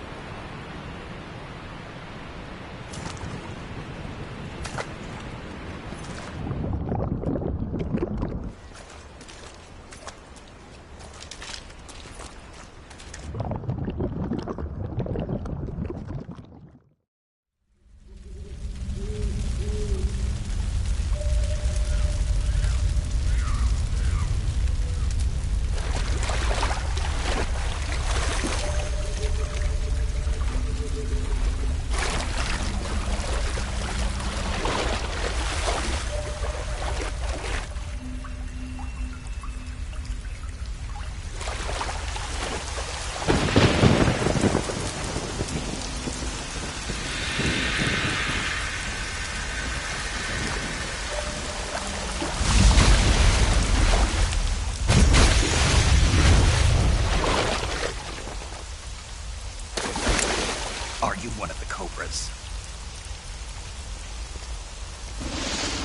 Are you one of the Cobras?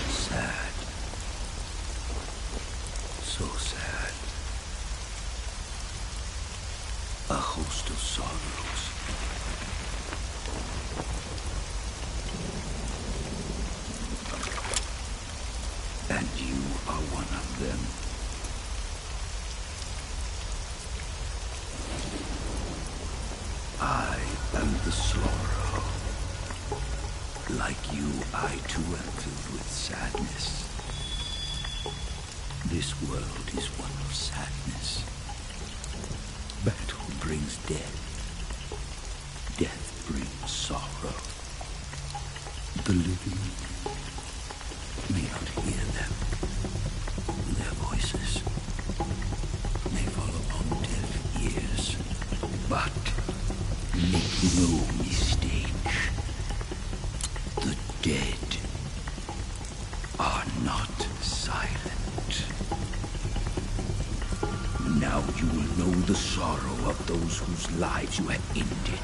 Sad. So sad. A host of sorrows. And you are one of them. I am the sorrow. Like you, I too am filled with sadness. This world is one of sadness. Battle brings death. Death brings sorrow. The living may not hear them. Their voices may fall upon deaf ears. But make no mistake. The dead are not silent. Now you will know the sorrow of those whose lives you have ended.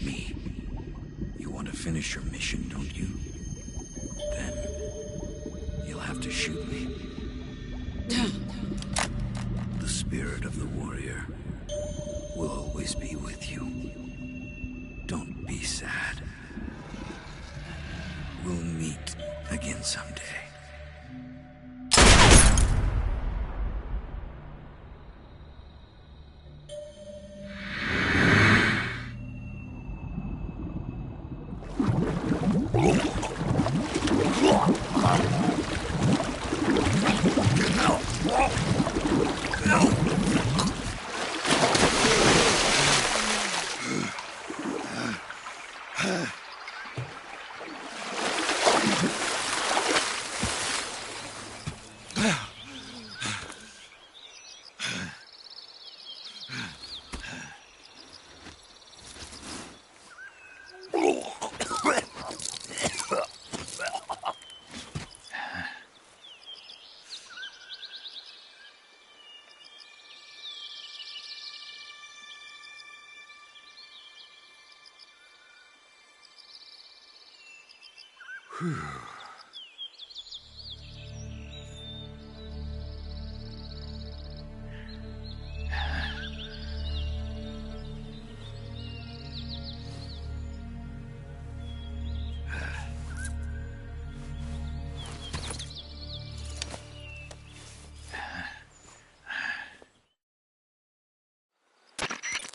Me. You want to finish your mission, don't you? Then you'll have to shoot me. The spirit of the warrior will always be with you. Don't be sad. We'll meet again someday.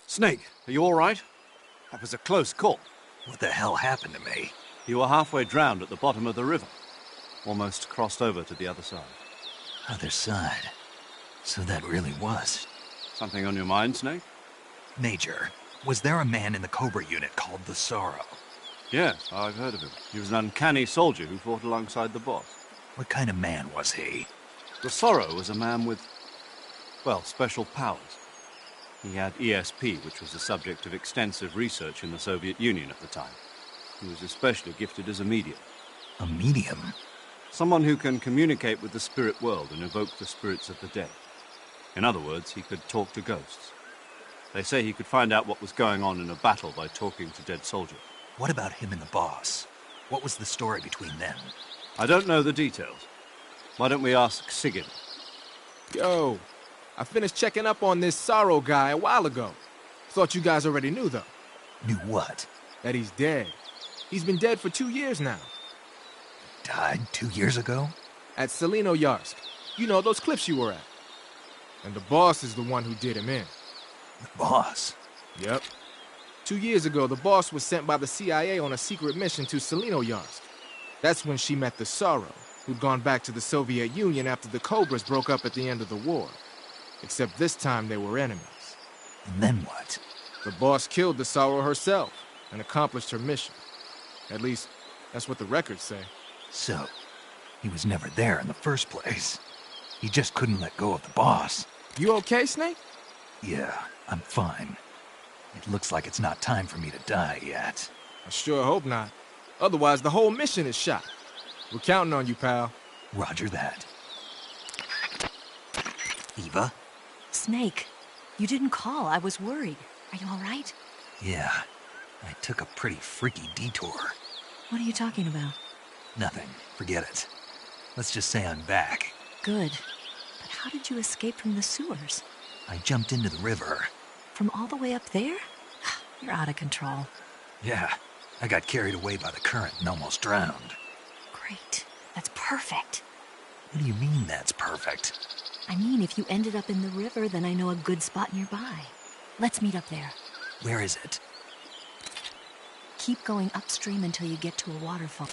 Snake, are you all right? That was a close call. What the hell happened to me? You were halfway drowned at the bottom of the river. Almost crossed over to the other side. Other side? So that really was. Something on your mind, Snake? Major, was there a man in the Cobra unit called the Sorrow? Yes, I've heard of him. He was an uncanny soldier who fought alongside the boss. What kind of man was he? The Sorrow was a man with, well, special powers. He had ESP, which was the subject of extensive research in the Soviet Union at the time. He was especially gifted as a medium. A medium? Someone who can communicate with the spirit world and evoke the spirits of the dead. In other words, he could talk to ghosts. They say he could find out what was going on in a battle by talking to dead soldiers. What about him and the boss? What was the story between them? I don't know the details. Why don't we ask Sigyn? Yo, I finished checking up on this Sorrow guy a while ago. Thought you guys already knew, though. Knew what? That he's dead. He's been dead for 2 years now. Died 2 years ago? At Selino-Yarsk. You know, those cliffs you were at. And the boss is the one who did him in. The boss? Yep. 2 years ago, the boss was sent by the CIA on a secret mission to Selino-Yarsk. That's when she met the Sorrow, who'd gone back to the Soviet Union after the Cobras broke up at the end of the war. Except this time they were enemies. And then what? The boss killed the Sorrow herself and accomplished her mission. At least, that's what the records say. So, he was never there in the first place. He just couldn't let go of the boss. You okay, Snake? Yeah, I'm fine. It looks like it's not time for me to die yet. I sure hope not. Otherwise, the whole mission is shot. We're counting on you, pal. Roger that. Eva? Snake, you didn't call. I was worried. Are you all right? Yeah, I took a pretty freaky detour. What are you talking about? Nothing. Forget it. Let's just say I'm back. Good. But how did you escape from the sewers? I jumped into the river. From all the way up there? You're out of control. Yeah, I got carried away by the current and almost drowned. Great. That's perfect. What do you mean that's perfect? I mean, if you ended up in the river, then I know a good spot nearby. Let's meet up there. Where is it? Keep going upstream until you get to a waterfall.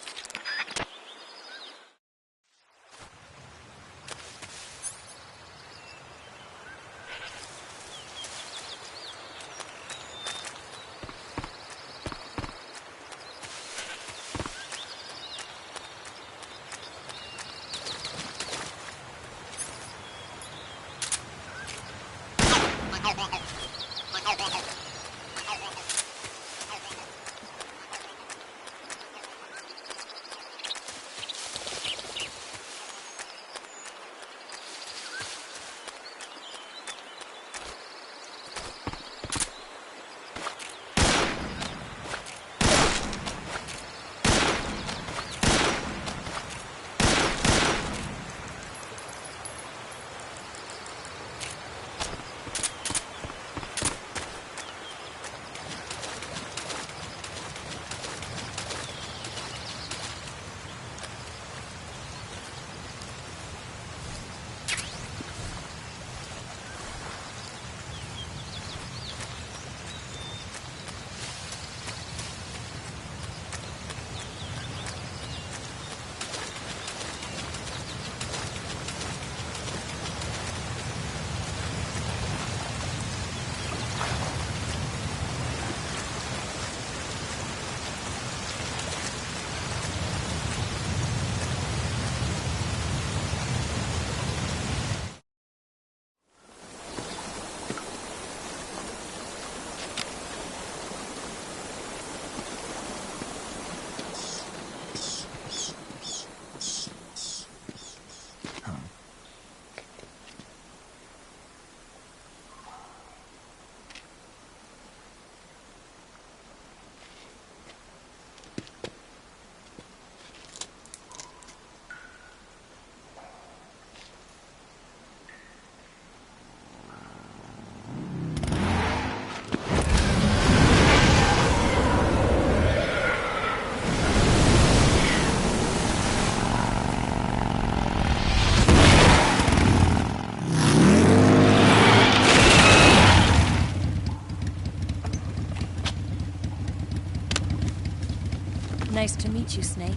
Nice to meet you, Snake.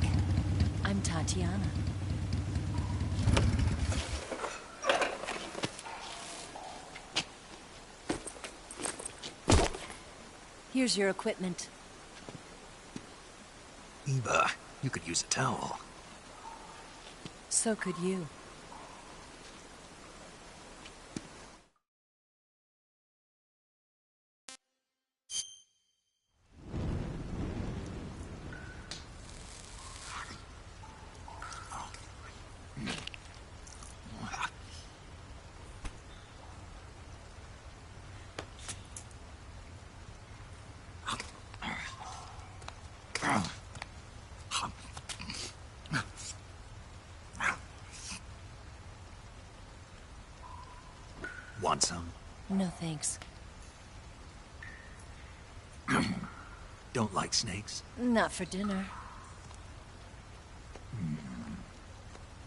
I'm Tatiana. Here's your equipment. Eva, you could use a towel. So could you. Want some? No thanks. Don't like snakes? Not for dinner.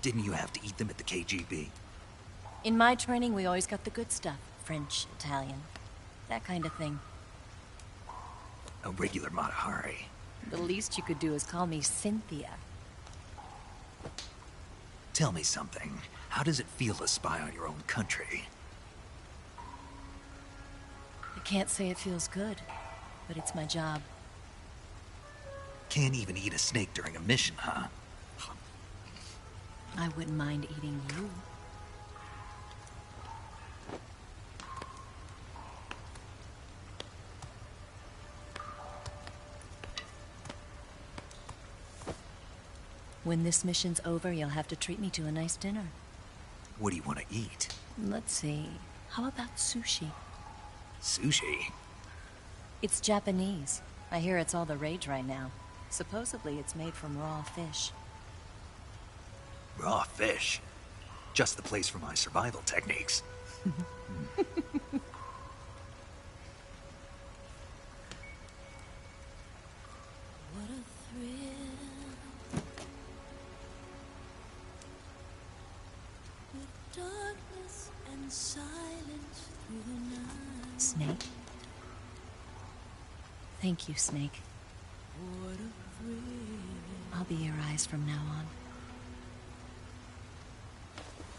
Didn't you have to eat them at the KGB? In my training, we always got the good stuff. French, Italian, that kind of thing. A regular Mata Hari. The least you could do is call me Cynthia. Tell me something. How does it feel to spy on your own country? I can't say it feels good, but it's my job. Can't even eat a snake during a mission, huh? I wouldn't mind eating you. When this mission's over, you'll have to treat me to a nice dinner. What do you want to eat? Let's see. How about sushi? Sushi? It's Japanese. I hear it's all the rage right now. Supposedly it's made from raw fish. Raw fish? Just the place for my survival techniques. What a thrill. With darkness and silence through the night. Snake? Thank you, Snake. What a thrill. I'll be your eyes from now on.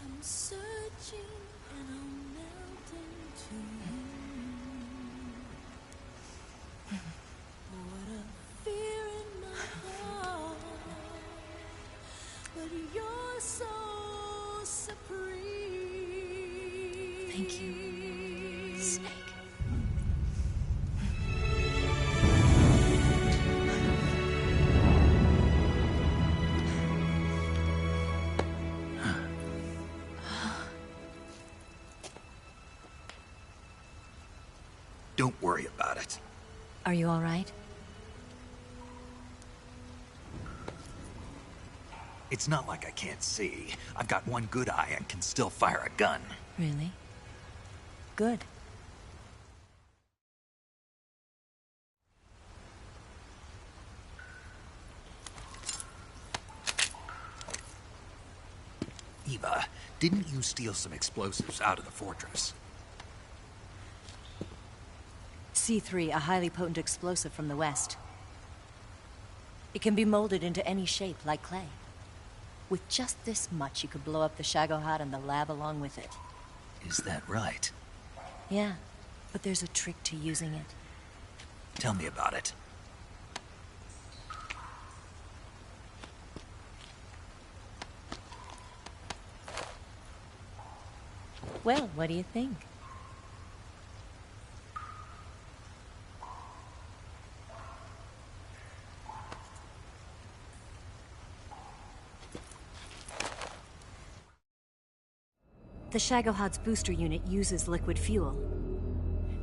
I'm searching and I'm melting to you. What a fear in my heart. But you're so supreme. Thank you, Snake. Don't worry about it. Are you all right? It's not like I can't see. I've got one good eye and can still fire a gun. Really? Good. Eva, didn't you steal some explosives out of the fortress? C3, a highly potent explosive from the west. It can be molded into any shape, like clay. With just this much, you could blow up the Shagohod and the lab along with it. Is that right? Yeah, but there's a trick to using it. Tell me about it. Well, what do you think? The Shagohod's booster unit uses liquid fuel.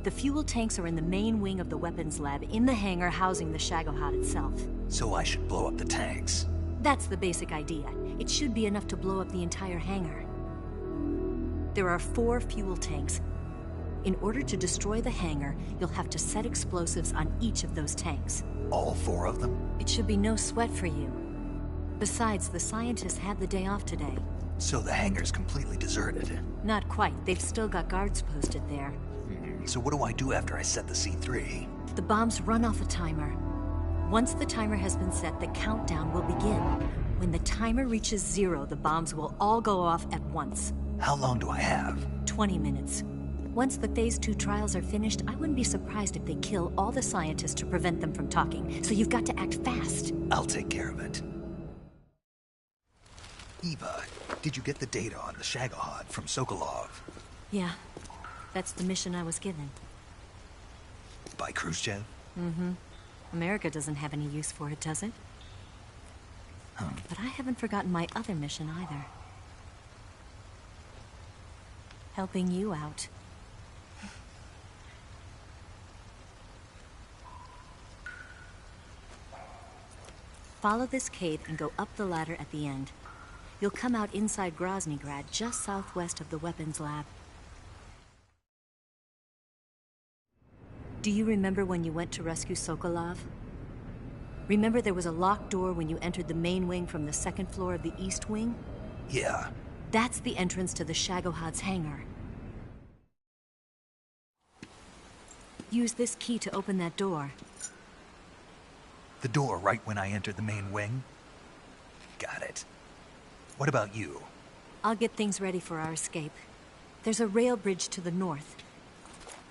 The fuel tanks are in the main wing of the weapons lab in the hangar housing the Shagohod itself. So I should blow up the tanks. That's the basic idea. It should be enough to blow up the entire hangar. There are 4 fuel tanks. In order to destroy the hangar, you'll have to set explosives on each of those tanks. All 4 of them? It should be no sweat for you. Besides, the scientists had the day off today. So the hangar's completely deserted. Not quite. They've still got guards posted there. So what do I do after I set the C3? The bombs run off a timer. Once the timer has been set, the countdown will begin. When the timer reaches 0, the bombs will all go off at once. How long do I have? 20 minutes. Once the Phase 2 trials are finished, I wouldn't be surprised if they kill all the scientists to prevent them from talking. So you've got to act fast. I'll take care of it. Eva, did you get the data on the Ahhhhhhh from Sokolov? Yeah, that's the mission I was given. By Khrushchev? Mm-hmm. America doesn't have any use for it, does it? But I haven't forgotten my other mission either. Helping you out. Follow this cave and go up the ladder at the end. You'll come out inside Groznygrad, just southwest of the weapons lab. Do you remember when you went to rescue Sokolov? Remember there was a locked door when you entered the main wing from the second floor of the east wing? Yeah. That's the entrance to the Ahhhhhh's hangar. Use this key to open that door. The door right when I entered the main wing? Got it. What about you? I'll get things ready for our escape. There's a rail bridge to the north.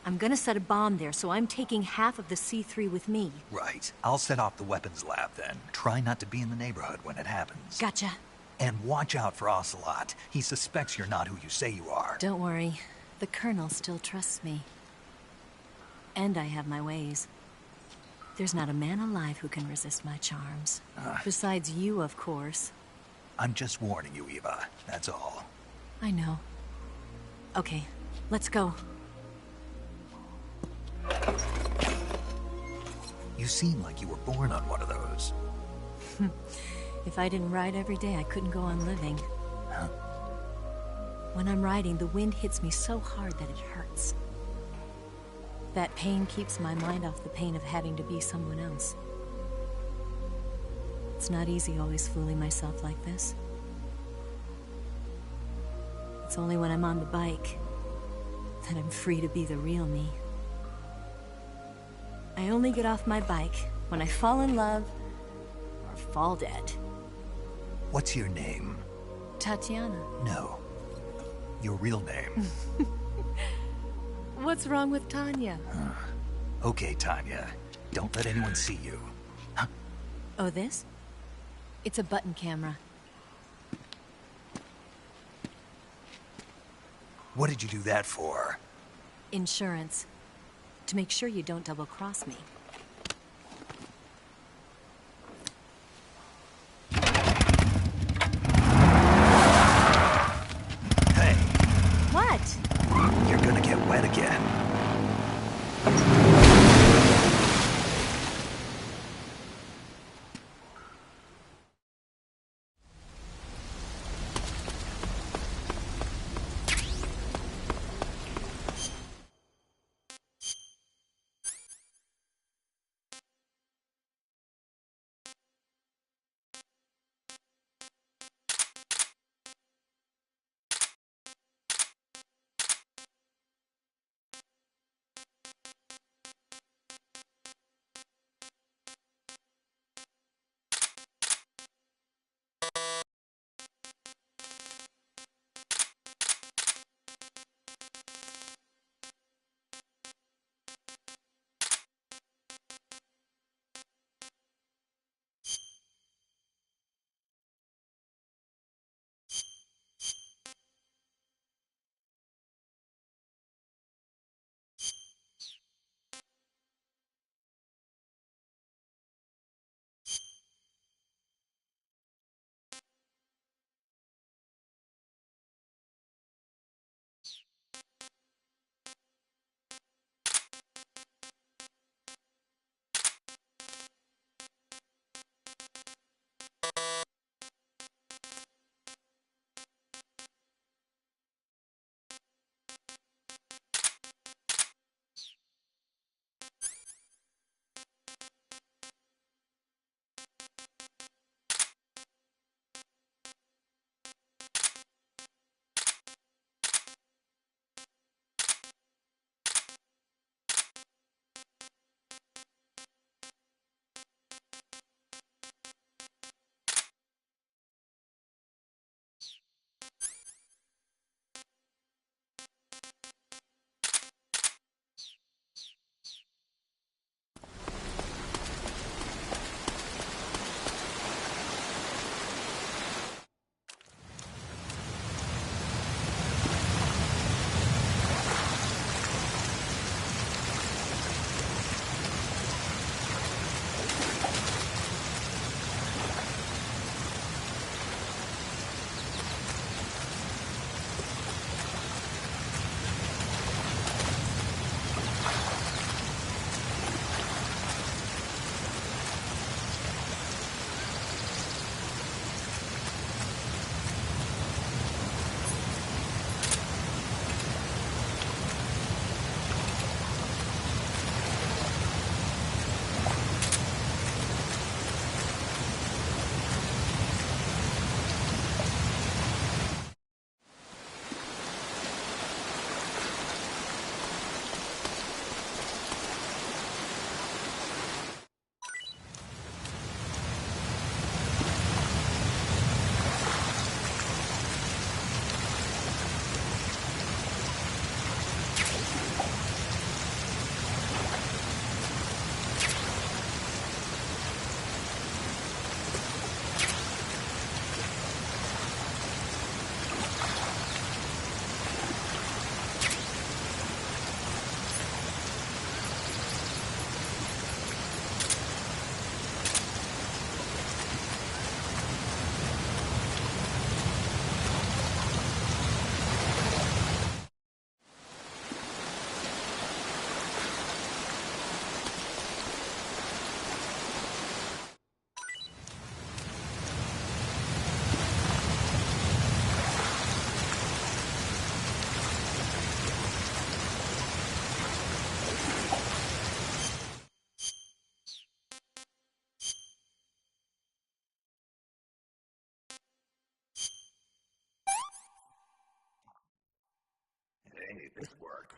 I'm gonna set a bomb there, so I'm taking half of the C3 with me. Right. I'll set off the weapons lab then. Try not to be in the neighborhood when it happens. Gotcha. And watch out for Ocelot. He suspects you're not who you say you are. Don't worry. The Colonel still trusts me. And I have my ways. There's not a man alive who can resist my charms. Besides you, of course. I'm just warning you, Eva. That's all. I know. Okay, let's go. You seem like you were born on one of those. If I didn't ride every day, I couldn't go on living. Huh? When I'm riding, the wind hits me so hard that it hurts. That pain keeps my mind off the pain of having to be someone else. It's not easy always fooling myself like this. It's only when I'm on the bike that I'm free to be the real me. I only get off my bike when I fall in love or fall dead. What's your name? Tatiana. No. Your real name. What's wrong with Tanya? Okay, Tanya. Don't let anyone see you. Huh? Oh, this? It's a button camera. What did you do that for? Insurance. To make sure you don't double-cross me. Hey. What? You're gonna get wet again. this work.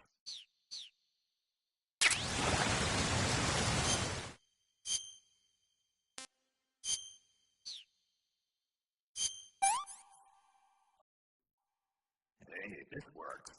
Hey, this work.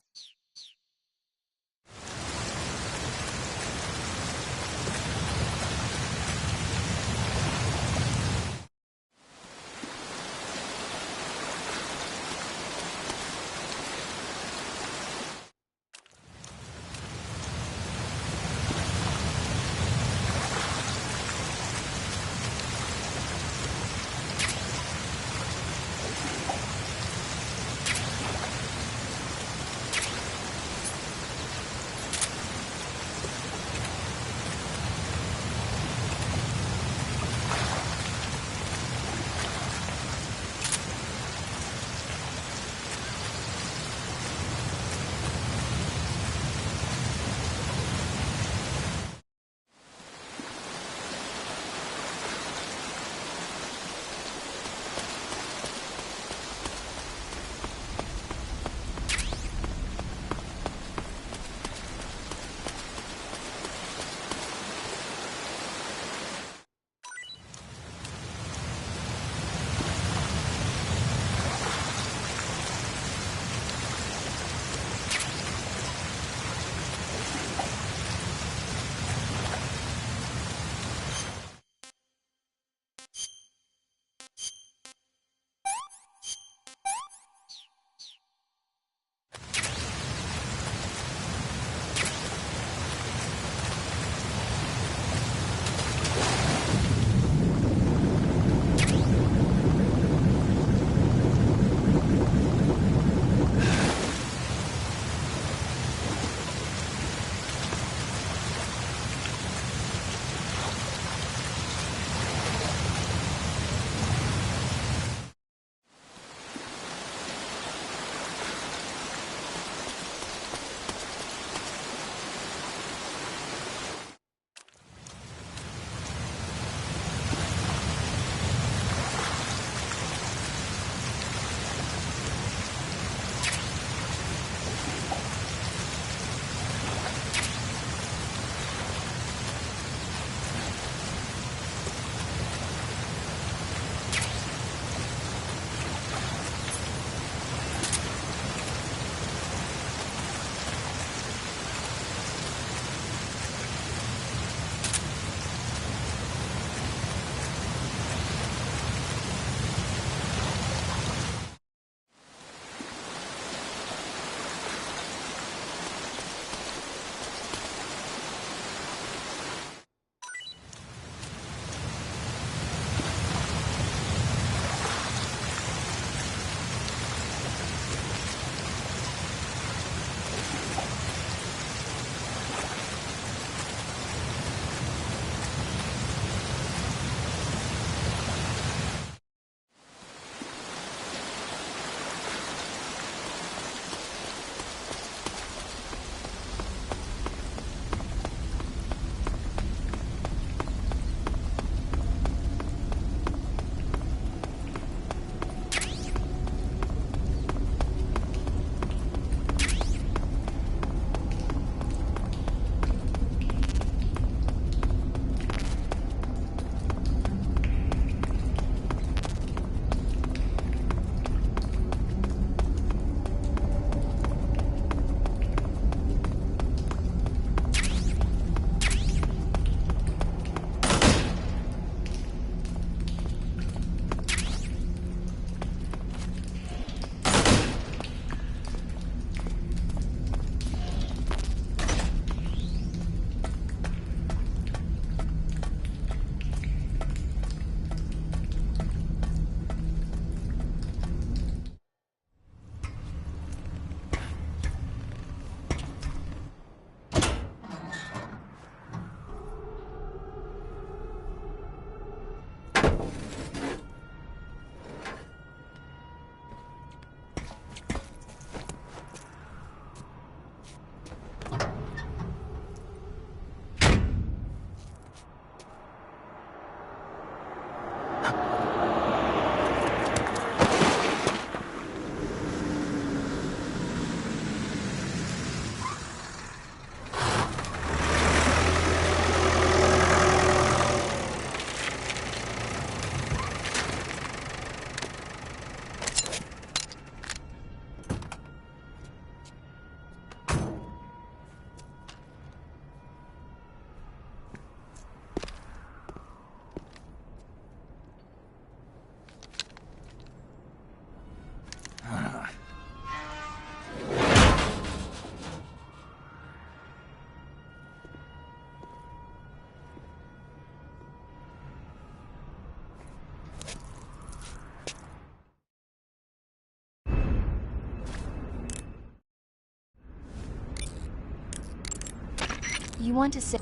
You want to say...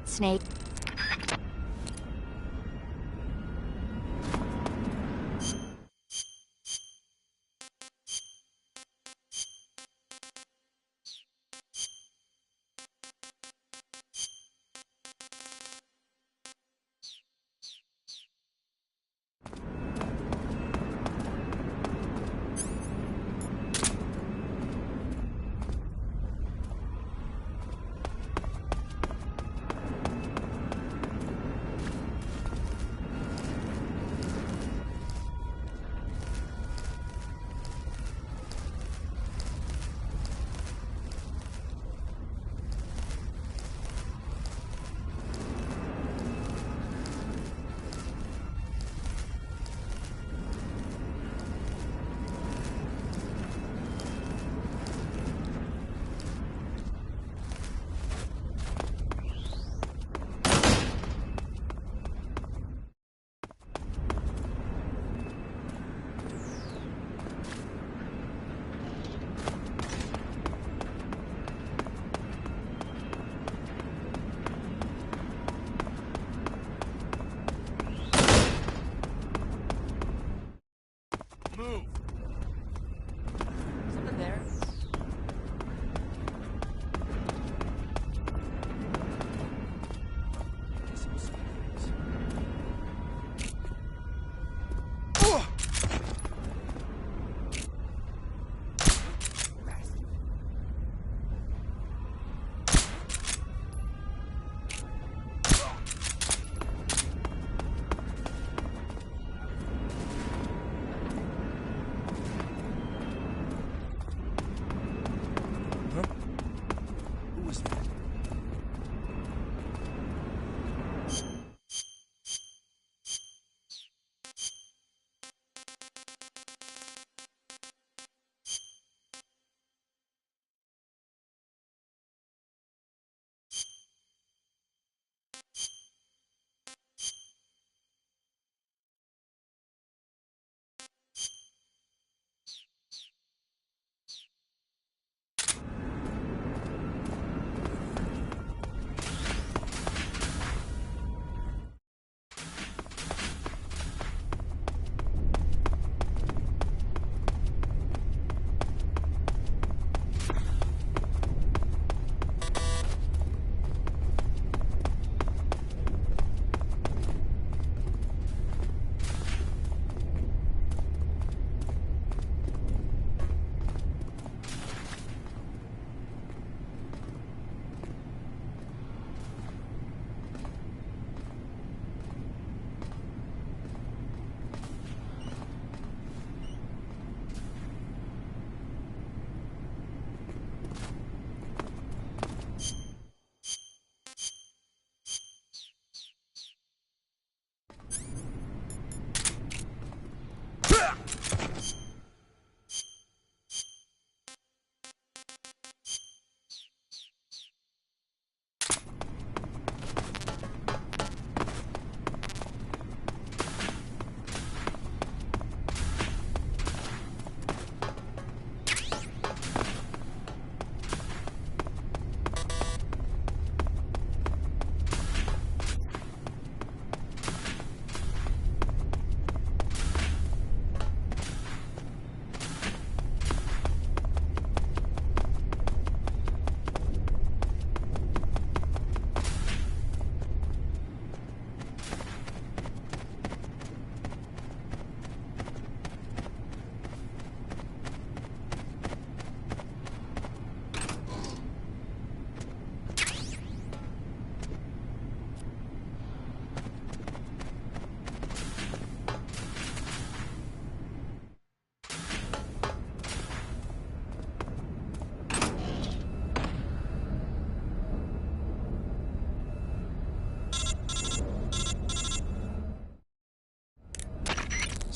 Snake. Move. Something there.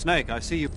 Snake, I see you.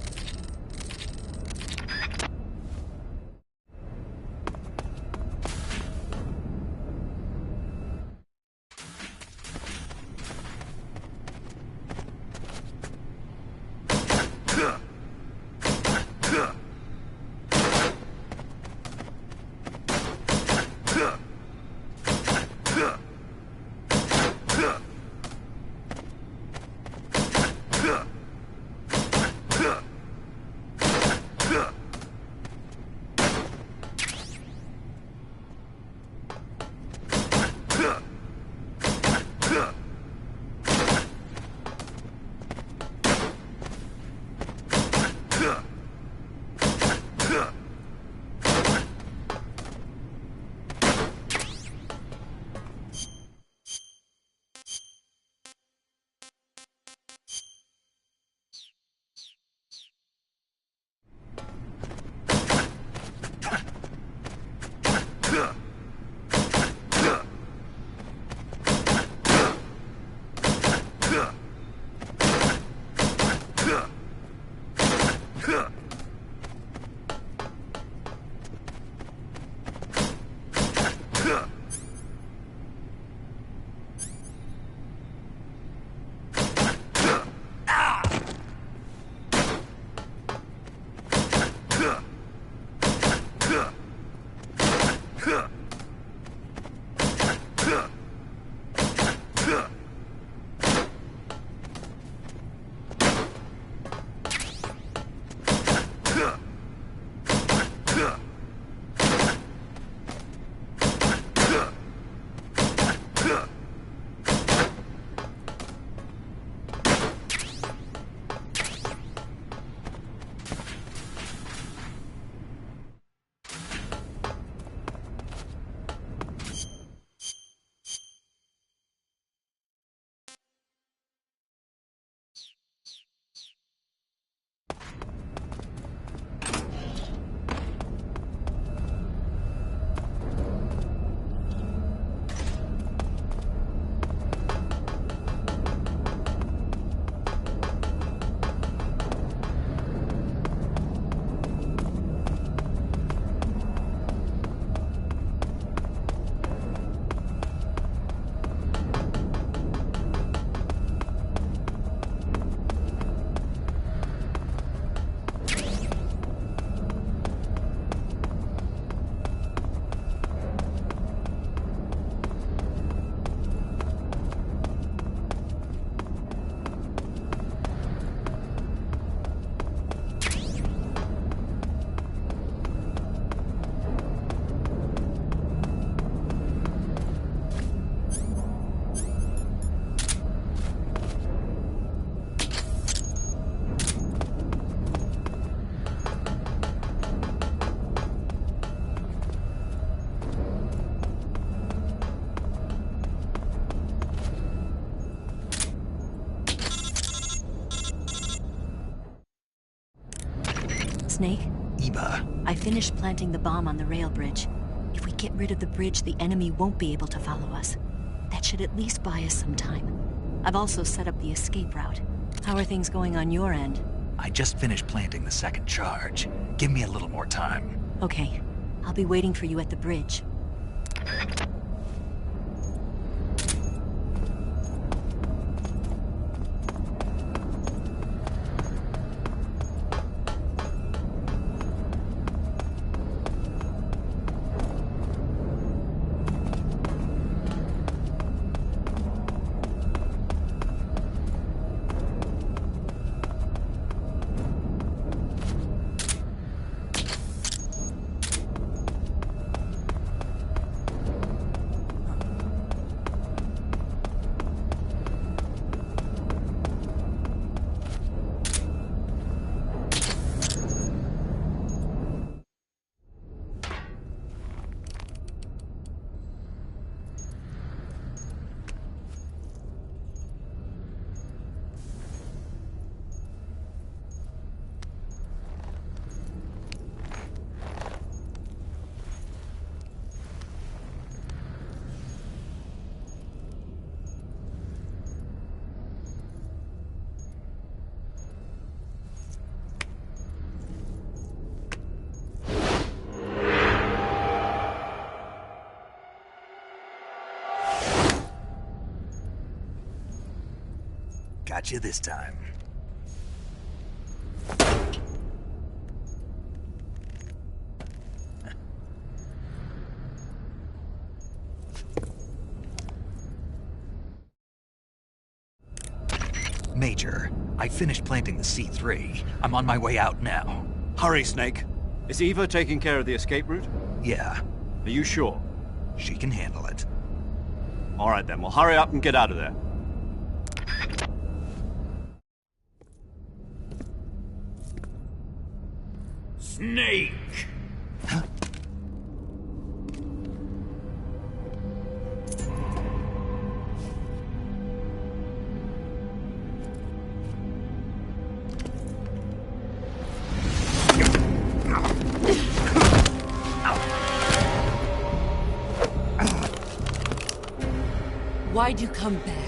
Snake? Eva. I finished planting the bomb on the rail bridge. If we get rid of the bridge, the enemy won't be able to follow us. That should at least buy us some time. I've also set up the escape route. How are things going on your end? I just finished planting the second charge. Give me a little more time. Okay. I'll be waiting for you at the bridge. Got you this time. Major, I finished planting the C3. I'm on my way out now. Hurry, Snake. Is Eva taking care of the escape route? Yeah. Are you sure? She can handle it. All right then, well hurry up and get out of there. Snake! Why'd you come back?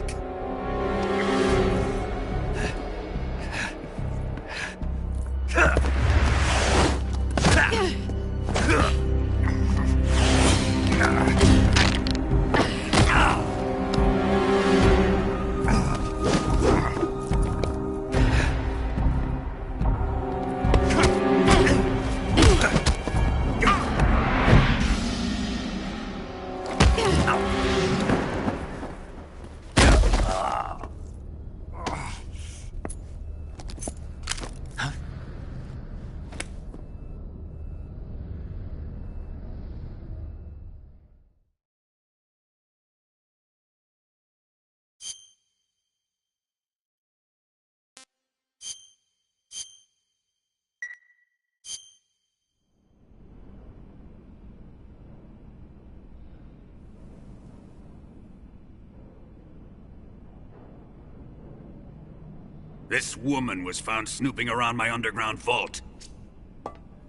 This woman was found snooping around my underground vault.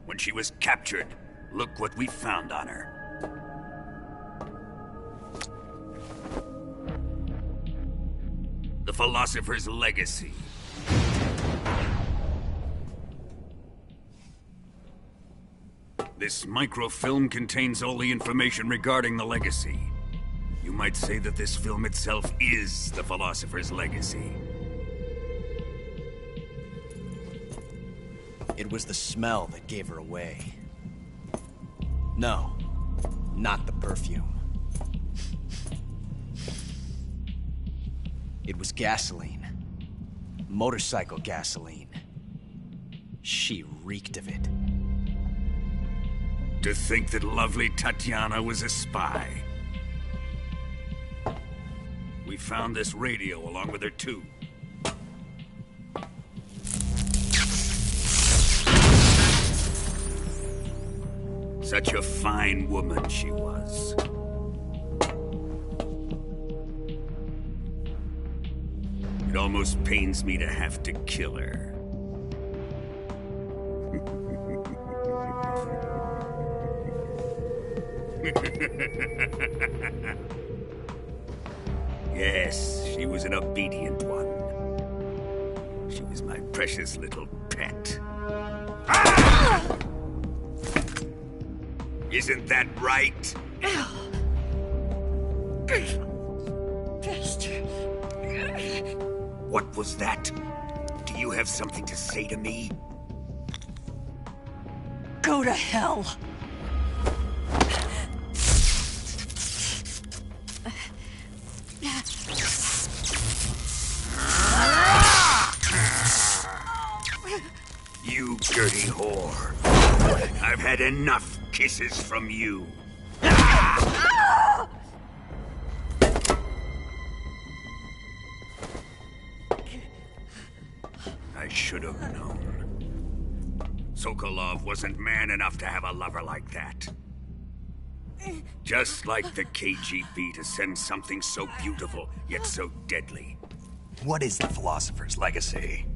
When she was captured, look what we found on her. The Philosopher's Legacy. This microfilm contains all the information regarding the Legacy. You might say that this film itself is the Philosopher's Legacy. It was the smell that gave her away. No, not the perfume. It was gasoline. Motorcycle gasoline. She reeked of it. To think that lovely Tatiana was a spy. We found this radio along with her too. Such a fine woman she was. It almost pains me to have to kill her. Yes, she was an obedient one. She was my precious little pet. Ah! Isn't that right? Bastard. What was that? Do you have something to say to me? Go to hell. You dirty whore. I've had enough kisses from you. I should have known. Sokolov wasn't man enough to have a lover like that. Just like the KGB to send something so beautiful, yet so deadly. What is the Philosopher's Legacy?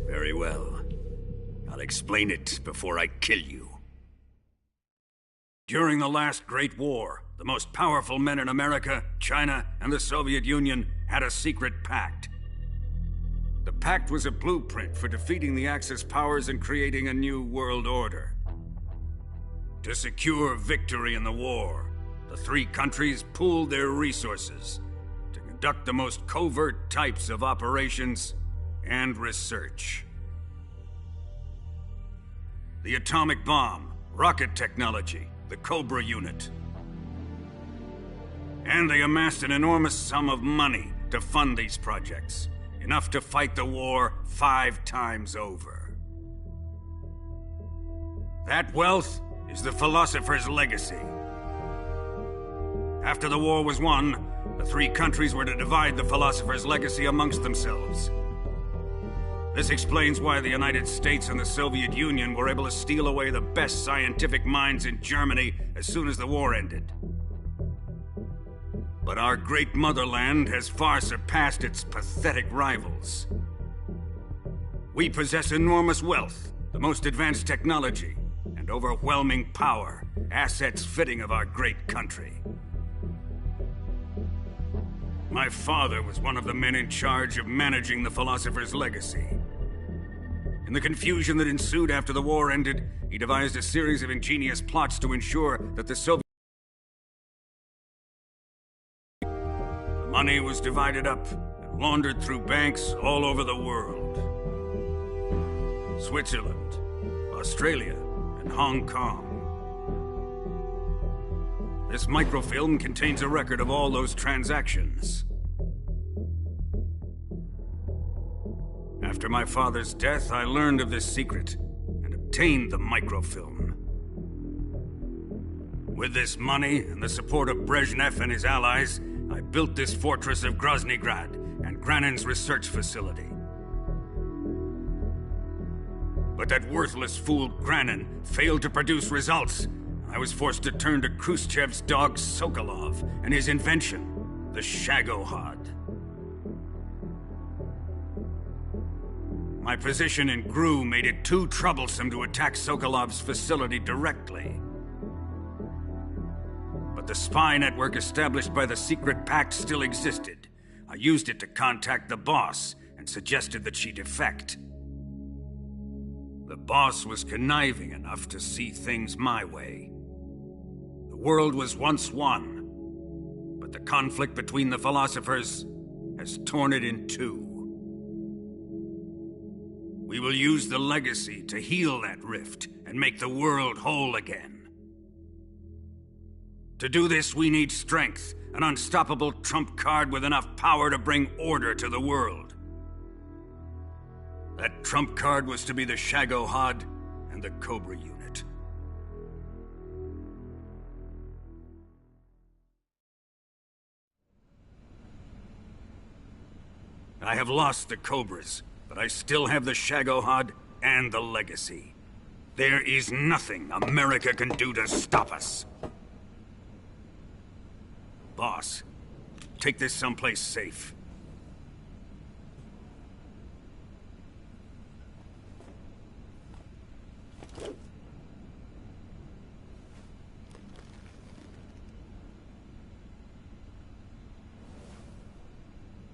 Very well. I'll explain it before I kill you. During the last Great War, the most powerful men in America, China, and the Soviet Union had a secret pact. The pact was a blueprint for defeating the Axis powers and creating a new world order. To secure victory in the war, the three countries pooled their resources to conduct the most covert types of operations and research. The atomic bomb, rocket technology, the Cobra unit. And they amassed an enormous sum of money to fund these projects, enough to fight the war 5 times over. That wealth is the Philosopher's Legacy. After the war was won, the three countries were to divide the Philosopher's Legacy amongst themselves. This explains why the United States and the Soviet Union were able to steal away the best scientific minds in Germany as soon as the war ended. But our great motherland has far surpassed its pathetic rivals. We possess enormous wealth, the most advanced technology, and overwhelming power, assets fitting of our great country. My father was one of the men in charge of managing the Philosopher's Legacy. In the confusion that ensued after the war ended, he devised a series of ingenious plots to ensure that the Soviet money was divided up and laundered through banks all over the world. Switzerland, Australia, and Hong Kong. This microfilm contains a record of all those transactions. After my father's death, I learned of this secret and obtained the microfilm. With this money and the support of Brezhnev and his allies, I built this fortress of Groznygrad and Granin's research facility. But that worthless fool Granin failed to produce results. I was forced to turn to Khrushchev's dog Sokolov and his invention, the Shagohod. My position in GRU made it too troublesome to attack Sokolov's facility directly. But the spy network established by the secret pact still existed. I used it to contact the boss and suggested that she defect. The boss was conniving enough to see things my way. The world was once one, but the conflict between the philosophers has torn it in two. We will use the legacy to heal that rift and make the world whole again. To do this, we need strength, an unstoppable trump card with enough power to bring order to the world. That trump card was to be the Shagohod and the Cobra unit. I have lost the Cobras, but I still have the Shagohod and the legacy. There is nothing America can do to stop us. Boss, take this someplace safe.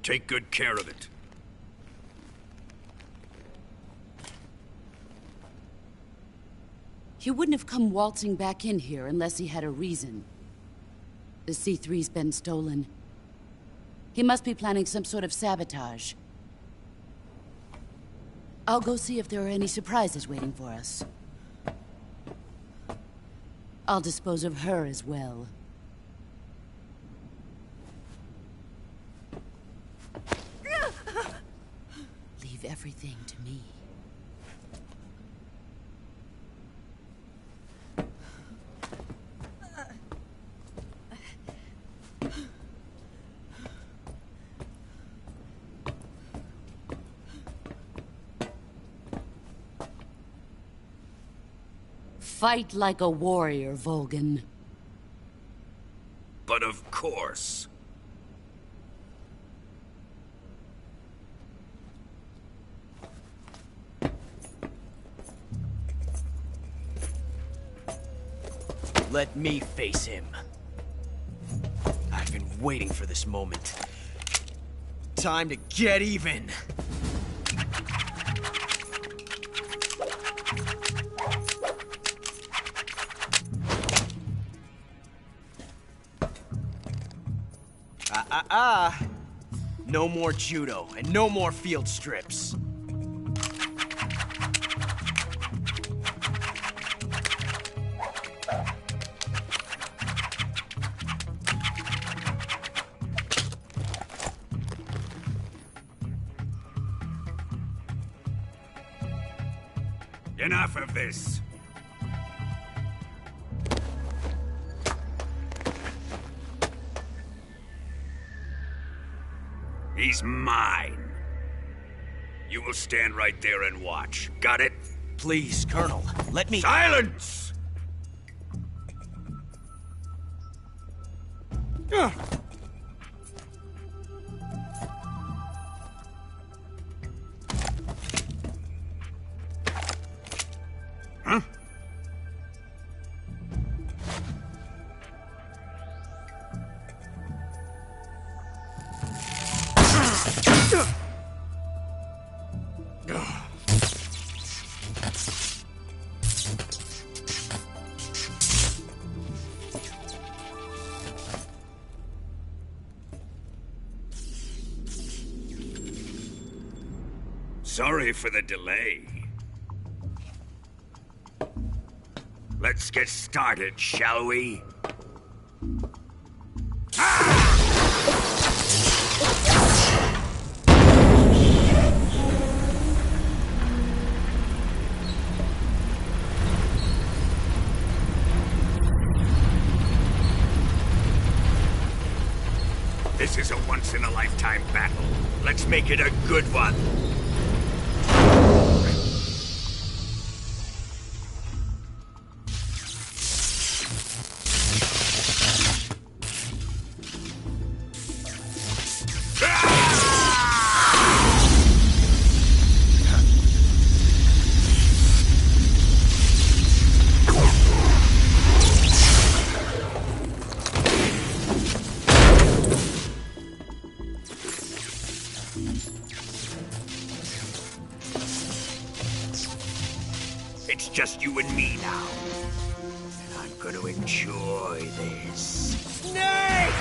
take good care of it. He wouldn't have come waltzing back in here unless he had a reason. The C3's been stolen. He must be planning some sort of sabotage. I'll go see if there are any surprises waiting for us. I'll dispose of her as well. Leave everything to me. Fight like a warrior, Volgan. But of course. Let me face him. I've been waiting for this moment. Time to get even. No more judo, and no more field strips. Enough of this. He's mine. You will stand right there and watch. Got it? Please, Colonel, let me— Silence! Huh? Sorry for the delay. Let's get started, shall we? This is a once-in-a-lifetime battle. Let's make it a good one. It's just you and me now. And I'm gonna enjoy this. Snake!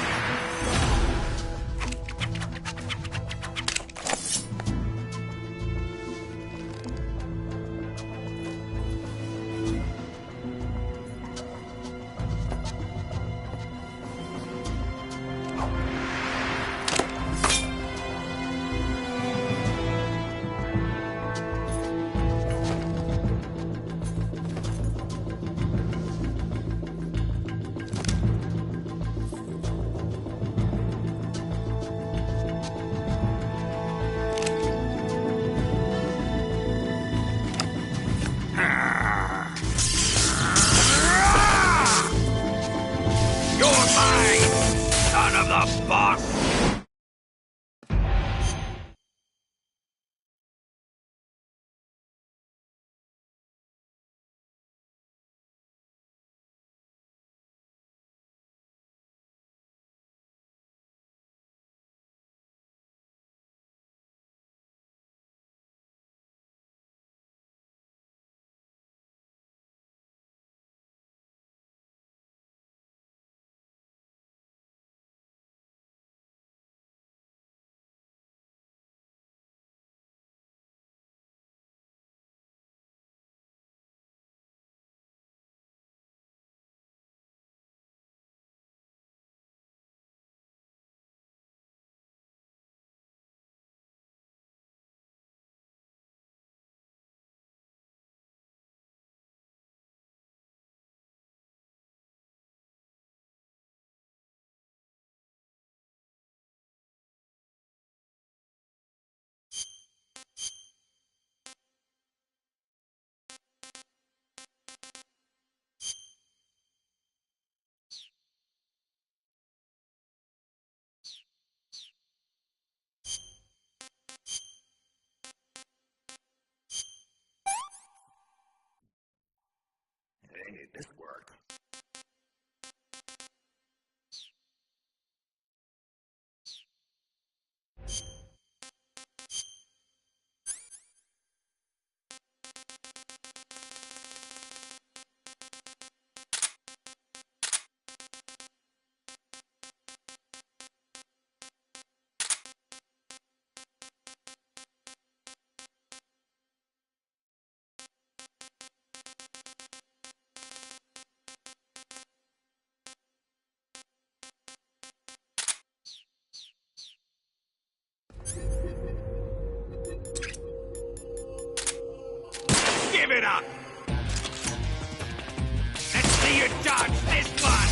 it up! Let's see you dodge this one!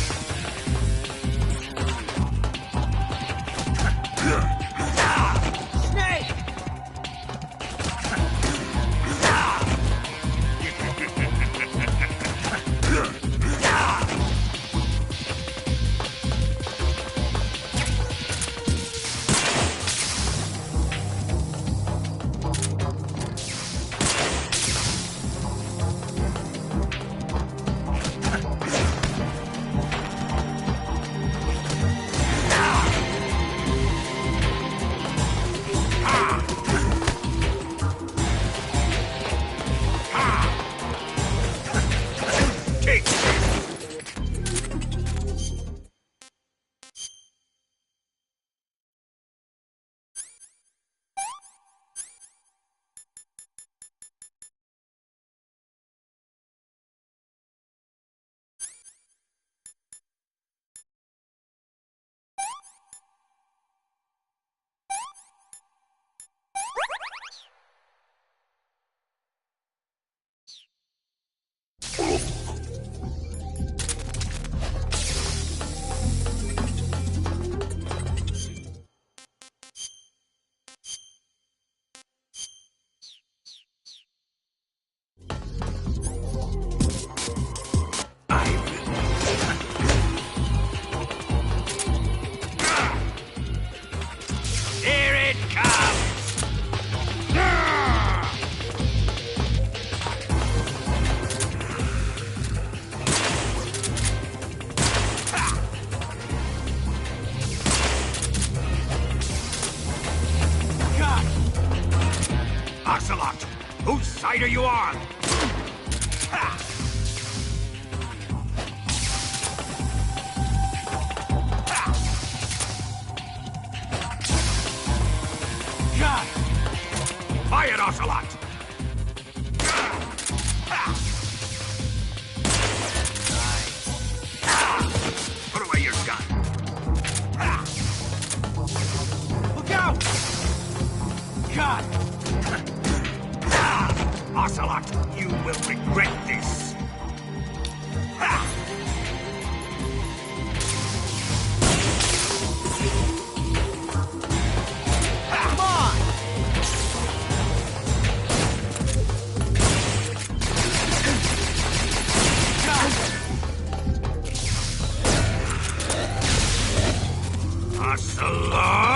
Snake! Here it comes! God! Ocelot, whose side are you on? God! Quiet, Ocelot! Put away your gun. Look out! God! Ocelot, you will regret this. Come on! Ocelot!